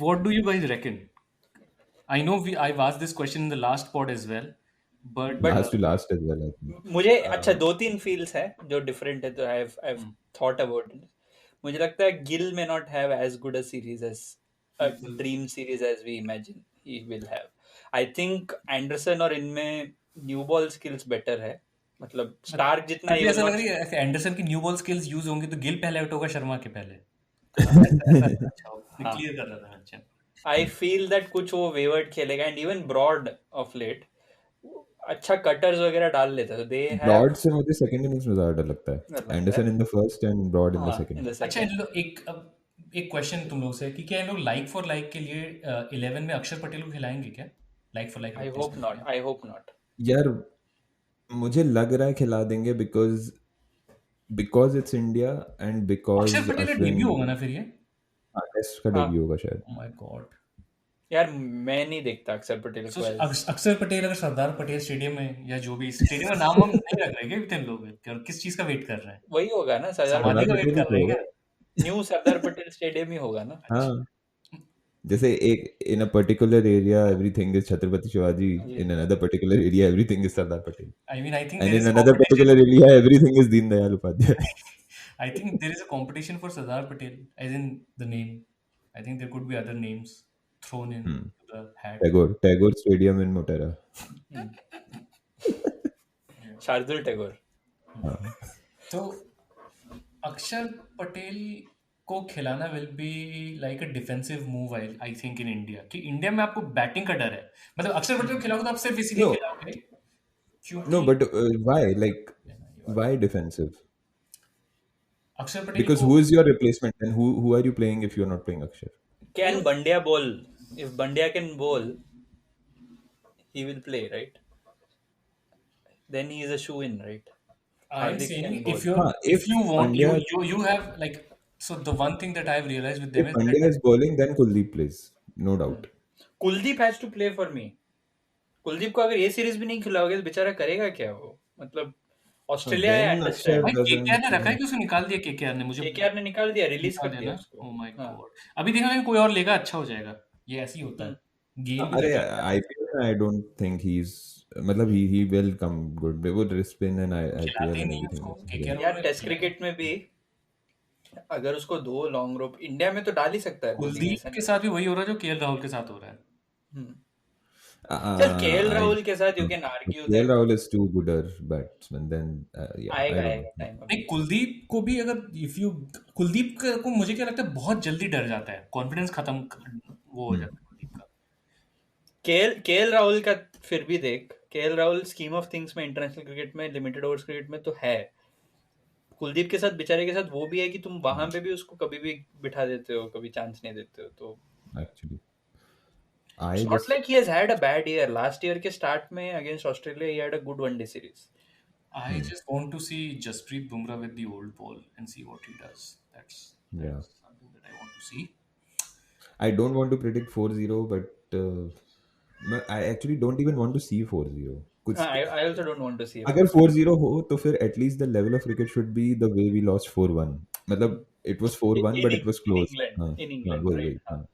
what do you guys reckon? I know I've asked this question in the last pod as well, but last to last as well, I think. मुझे अच्छा 2-3 feels है जो different है, तो I've thought about it. मुझे लगता है Gill may not have as good a series as a dream series as we imagine he will have. I think Anderson और इनमें न्यू बॉल स्किल्स बेटर है, मतलब स्टार्क जितना मुझे he ऐसा will लग not. रहा है एंडरसन की न्यू बॉल स्किल्स यूज होंगी तो गिल पहले आउट होगा शर्मा के पहले. अच्छा, क्लियर कर रहा था. अच्छा, I feel that कुछ वो वेवर्ड खेलेगा and even Broad of late अच्छा कटर्स वगैरह डाल लेता है. दे हैव ब्रॉड से मुझे सेकंड इनिंग्स में ज़्यादा डर लगता है. Anderson in the first and Broad in the in second. The अच्छा सेकंड. एक क्वेश्चन तुम लोग से कि क्या इन लोग लाइक फॉर लाइक के लिए 11 में अक्षर पटेल को खिलाएंगे क्या? Like for like. I hope not. यार मुझे लग रहा है खिला देंगे because it's India and because अक्षर पटेल का डेब्यू होगा ना फिर ये? टेस्ट का डेब्यू होगा शायद. Oh my God. यार मैं नहीं देखता अक्षर पटेल So, को. अक्षर पटेल अगर सरदार पटेल स्टेडियम में या जो भी स्टेडियम का नाम हम नहीं रख रहे क्या तुम लोग? क्या किस चीज का वेट कर रहे हैं? वही होगा ना, सरदार समाधि का पटेल वेट ही कर रहे हैं तो क्या? न्यू सरदार पटेल स्टेडियम ही होगा ना. हाँ, जैसे एक in a particular area everything is Chhatrapati Shivaji, in another particular area everything is Sardar Patel, I mean, I think and there in is a another competition. particular area everything is Deen Dayal Upadhyay. I think there is a competition for Sardar Patel, as in the name. I think there could be other names thrown in the hat. Tagore Stadium in Motera. Shardul Tagore. So, Akshar Patel को खिलाना will be like a defensive move, I think in India. कि India में आपको batting का डर है. मतलब अक्षर पटेल को खिलाओगे तो आप सिर्फ इसीलिए No. खिलाओगे क्योंकि No, but why? Like, why defensive? अक्षर पटेल Because को who is your replacement and who are you playing if you're not playing Akshar? Can Bandia bowl? If Bandia can bowl, he will play, right? Then he is a shoe-in, right? I'm Hardik can saying bowl. if you want Pandya you have like, so the one thing that I've realized with them if is Pandya is bowling, then Kuldeep plays, no doubt. Kuldeep has to play for me. Kuldeep को अगर ये series भी नहीं खिलाओगे तो बेचारा करेगा क्या वो? मतलब ऑस्ट्रेलिया है, Then Akshay अंडरस्टैंड. भाई doesn't. केकेआर ने रखा है कि उसने निकाल दिया? केकेआर ने मुझे केकेआर ने निकाल दिया, रिलीज निकाल कर दिया दिया ना. उसको. ओह माय हाँ. गॉड. अभी देखा कोई और लेगा, अच्छा हो जाएगा. ये ऐसे ही होता है. गेम भी अरे करता है. IPL में I don't think he's मतलब he will come good. वो spin and IPL खिलाते ही and नहीं everything. उसको. else. केकेआर यार टेस्ट क्रिकेट में भी अगर उसको दो लॉन्ग रोप, इंडिया में तो डाल ही सकता है. कुलदीप के साथ भी वही हो रहा है जो केएल राहुल के साथ हो रहा है. चल केएल राहुल के साथ you can argue KL Rahul is too good a batsman. Then yeah, I आएगा don't आएगा know. टाइम. नहीं, कुलदीप को भी अगर कुलदीप को मुझे क्या लगता है बहुत जल्दी डर जाता है, कॉन्फिडेंस खत्म वो हो जाता है कुलदीप का. केएल राहुल का फिर भी देख, KL Rahul scheme of things में इंटरनेशनल क्रिकेट में, लिमिटेड ओवर्स क्रिकेट में तो है. कुलदीप के साथ बेचारे के साथ वो भी है कि तुम वहां पे भी उसको कभी भी बिठा देते हो, कभी चांस नहीं देते हो. तो Actually, I it's not just like he has had a bad year. Last year के स्टार्ट में against Australia he had a good one day series. I just want to see Jasprit Bumrah with the old ball and see what he does. That's Yeah. something that I want to see. I don't want to predict 4-0, but I actually don't even want to see 4-0. कुछ I also don't want to see it. अगर 4-0 हो तो फिर at least the level of cricket should be the way we lost 4-1. मतलब it was 4-1 but it was close. in England, वही right? हाँ.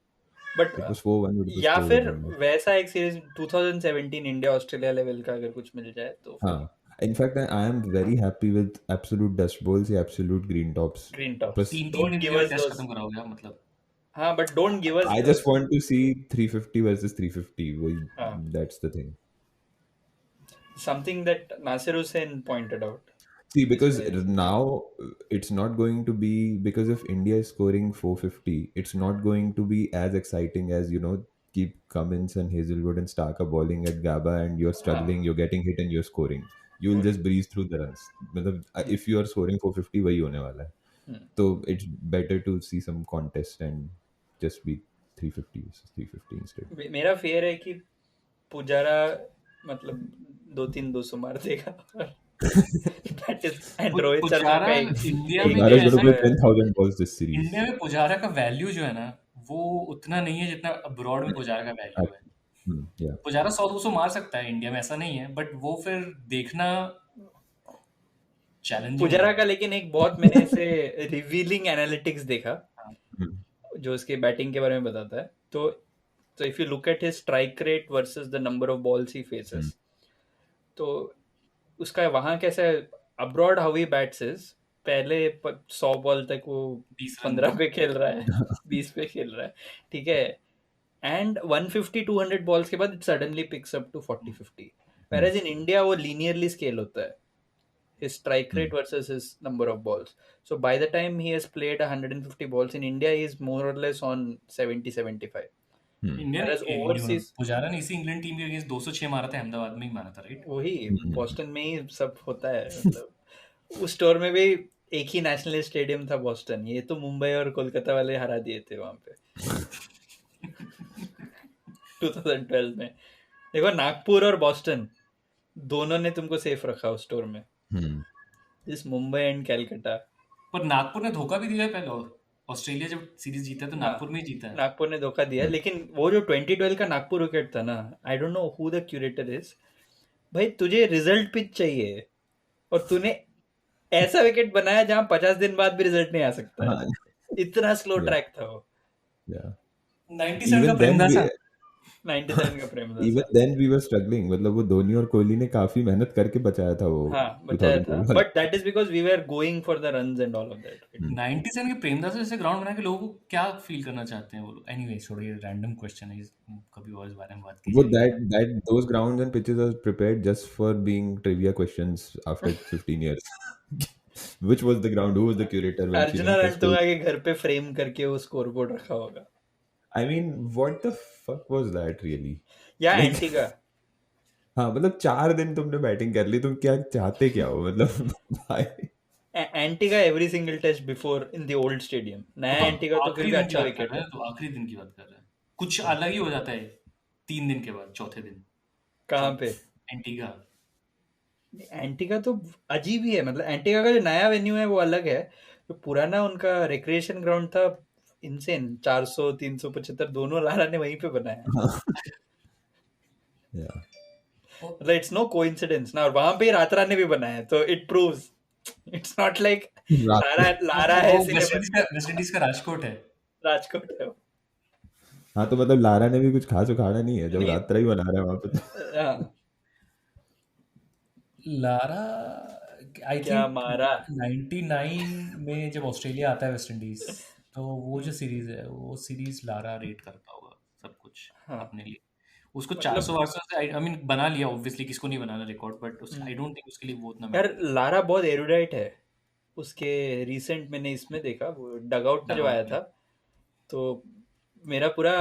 But It was 4-1 but it was या close. फिर वैसा एक सीरीज 2017 इंडिया ऑस्ट्रेलिया लेवल का अगर कुछ मिल जाए तो हाँ. In fact, I am very happy with absolute dust bowls या absolute green tops. Green top. बस तीन Don't दिन give में us टेस्ट those. खत्म कराओगे आप, मतलब. हाँ, but don't give us I those. just want to see 350 versus 350. वही हाँ. That's the thing. Something that Nasir Hussain pointed out. See, because now it's not going to be, because if India is scoring 450, it's not going to be as exciting as, keep Cummins and Hazelwood and Stark are bowling at Gaba and you're struggling, you're getting hit and you're scoring. You'll just breeze through the runs. मतलब, if you are scoring 450, वही होने वाला है. So it's better to see some contest and just be 350 versus 350 instead. मेरा fear है कि पुजारा मतलब 200 मार देगा. That is, and Rohit Sharma Pujara का इंडिया में Pujara is ऐसा going to है, play 10,000 balls this series. India में पुजारा का वैल्यू जो है ना वो उतना नहीं है जितना अब्रॉड में पुजारा का वैल्यू है. Yeah. पुजारा 100-200 मार सकता है इंडिया में, ऐसा नहीं है, बट वो फिर देखना चैलेंजिंग. पुजारा का लेकिन एक बहुत मैंने ऐसे रिवीलिंग एनालिटिक्स देखा जो उसके बैटिंग के बारे में बताता है. तो if you look at his strike rate versus the number of balls he faces, तो उसका वहां कैसा है, abroad how he bats is, पहले 100 बॉल तक वो 15 पे खेल रहा है, 20 पे खेल रहा है, ठीक है, एंड 150-200 बॉल्स के बाद it suddenly picks up to 40-50. whereas in India वो linearly scale होता है, his strike rate versus his number of balls. So by the time he has played 150 balls in India, he is more or less on 70-75. India Whereas overseas, Pujara ने इसी England team के against 206 मारा था, अहमदाबाद में ही मारा था, राइट? वही Boston में ही सब होता है. मतलब उस स्टोर में भी एक ही नेशनल स्टेडियम था बॉस्टन, ये तो मुंबई और कोलकाता वाले हरा दिए थे वहां पे 2012 में. देखो नागपुर और बॉस्टन दोनों ने तुमको सेफ रखा उस स्टोर में. इस मुंबई एंड कैलकाटा. पर नागपुर ने धोखा भी दिया है पहले. ऑस्ट्रेलिया जब सीरीज जीता है तो नागपुर में ही जीता है. नागपुर ने धोखा दिया, लेकिन वो जो 2012 का नागपुर विकेट था ना, आई don't know who the curator is, भाई तुझे रिजल्ट पिच चाहिए और तूने ऐसा विकेट बनाया जहां 50 दिन बाद भी रिजल्ट नहीं आ सकता है. इतना स्लो ट्रैक था वो. 97 का प्रेमदासा. 97 का Premadasa. Even then we were struggling. मतलब वो धोनी और कोहली ने काफी मेहनत करके बचाया था वो. हाँ बचाया था, but that is because we were going for the runs and all of that. 97 के प्रेमदासा जैसे ग्राउंड बना के लोगों को क्या फील करना चाहते हैं वो लोग. एनीवे छोड़िए, रैंडम क्वेश्चन है, कभी और इस बारे में बात वो कीजिए. those grounds and pitches are prepared just for being trivia questions after 15 years. Which was the ground? Who was the curator? when arjuna Sri Lanka Ranatunga के घर पे फ्रेम करके वो स्कोर बोर्ड रखा होगा. I mean, what the fuck was that really? या Antigua. हाँ मतलब 4 दिन तुमने बैटिंग कर ली, तुम क्या चाहते क्या हो मतलब भाई. Antigua every single test before in the old stadium. नया एंटीगा तो फिर आखिरी भी दिन की अच्छा बात कर विकेट रहा है. है, तो आखिरी दिन की बात कर रहा है. कुछ अलग ही हो जाता है 3 दिन के बाद, चौथे दिन. कहाँ पे? एंटीगा. एंटीगा तो अजीब ही है. मतलब एंटीगा का जो नया वेन्यू है वो अलग है. जो पुराना उनका रिक्रिएशन ग्राउंड था, इनसेन. 400 375 दोनों लारा ने वहीं पे बनाया. Yeah. मतलब इट्स नो कोइंसिडेंस ना. और वहां पे रात्रा ने भी बनाया, तो it proves it's not like Lara है वो इसलिए वेस्ट इंडीज का राजकोट है. राजकोट है. हाँ तो मतलब लारा ने भी कुछ खास उखाड़ा नहीं है जब नहीं. रात्रा ही बना रहा है वहां पे तो। हाँ, लारा आई क्या थिंक मारा. 99 में जब ऑस्ट्रेलिया आता है वेस्ट इंडीज, तो वो जो सीरीज है वो सीरीज लारा रेट करता होगा सब कुछ हाँ. अपने लिए. उसको मतलब 400 400 से आई मीन बना लिया ऑब्वियसली, किसको नहीं बनाना record, but I don't think उसके लिए वो उतना यार matter लारा बहुत एरुडाइट है. उसके रिसेंट मैंने इसमें देखा, वो डगआउट में जब आया था, तो मेरा पूरा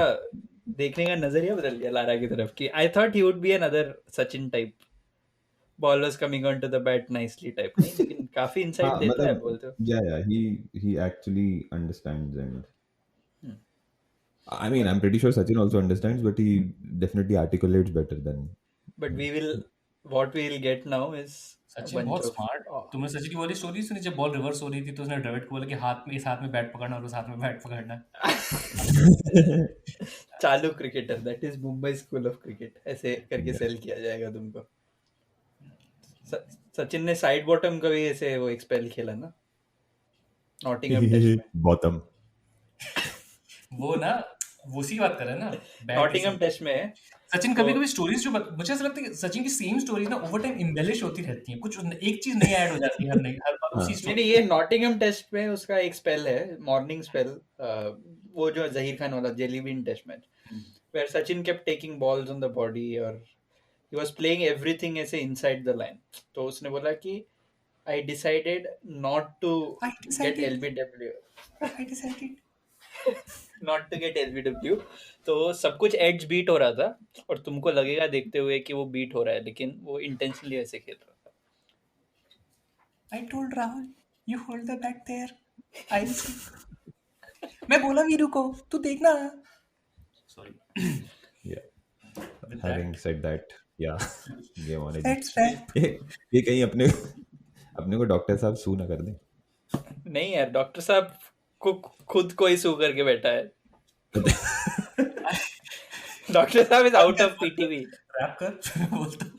देखने का नजरिया बदल गया लारा की तरफ. कि I thought he would be another Sachin type, bowlers coming on to the bat nicely type. नहीं, लेकिन काफी इनसाइट हाँ देता है, मतलब बोलते हो. yeah, he actually understands, and I mean I'm pretty sure Sachin also understands, but he definitely articulates better than. But we will what we will get now is Sachin बहुत स्मार्ट. तुमने सचिन की वाली स्टोरी सुनी जब बॉल रिवर्स हो रही थी तो उसने ड्रेविड को बोला कि हाथ में इस हाथ में बैट पकड़ना और उस हाथ में बैट पकड़ना. चालू cricketer, that is Mumbai school of cricket. ऐसे करके Yeah. सेल किया जाएगा तुमको. सचिन ने साइड बॉटम का भी ऐसे वो एक स्पेल खेला ना, नॉटिंघम टेस्ट में. Bottom. वो ना वो सी बात कर रहे हैं ना, बैट नॉटिंघम टेस्ट में सचिन कभी कभी स्टोरीज जो मुझे ऐसा लगता है कि सचिन की सेम स्टोरीज ना ओवर टाइम इम्बेलिश होती रहती हैं. कुछ एक चीज नई ऐड हो जाती है हर बार उसी नहीं स्टोरी. नहीं, ये नॉटिंघम टेस्ट में उसका एक स्पेल है, मॉर्निंग स्पेल. वो जो जहीर खान वाला jelly bean test match, where Sachin kept taking balls on the body और ही वाज प्लेइंग एवरीथिंग ऐसे इनसाइड द लाइन. तो उसने बोला कि I decided not to get LBW, not to get LBW. तो सब कुछ एड्स बीट हो रहा था और तुमको लगेगा देखते हुए कि वो बीट हो रहा है, लेकिन वो इंटेंशनली ऐसे खेल रहा था. I told Rahul, you hold the bat there. I'll see. मैं बोला वीरू को, तू देखना. Sorry. Yeah. With Having that, said that, yeah, game on it. let's wrap. ये कहीं अपने को डॉक्टर साहब सू ना कर दें. नहीं यार, डॉक्टर साहब को खुद को ही सू करके बैठा है. डॉक्टर साहब is out of PTV. Wrap कर. बोलता हूँ.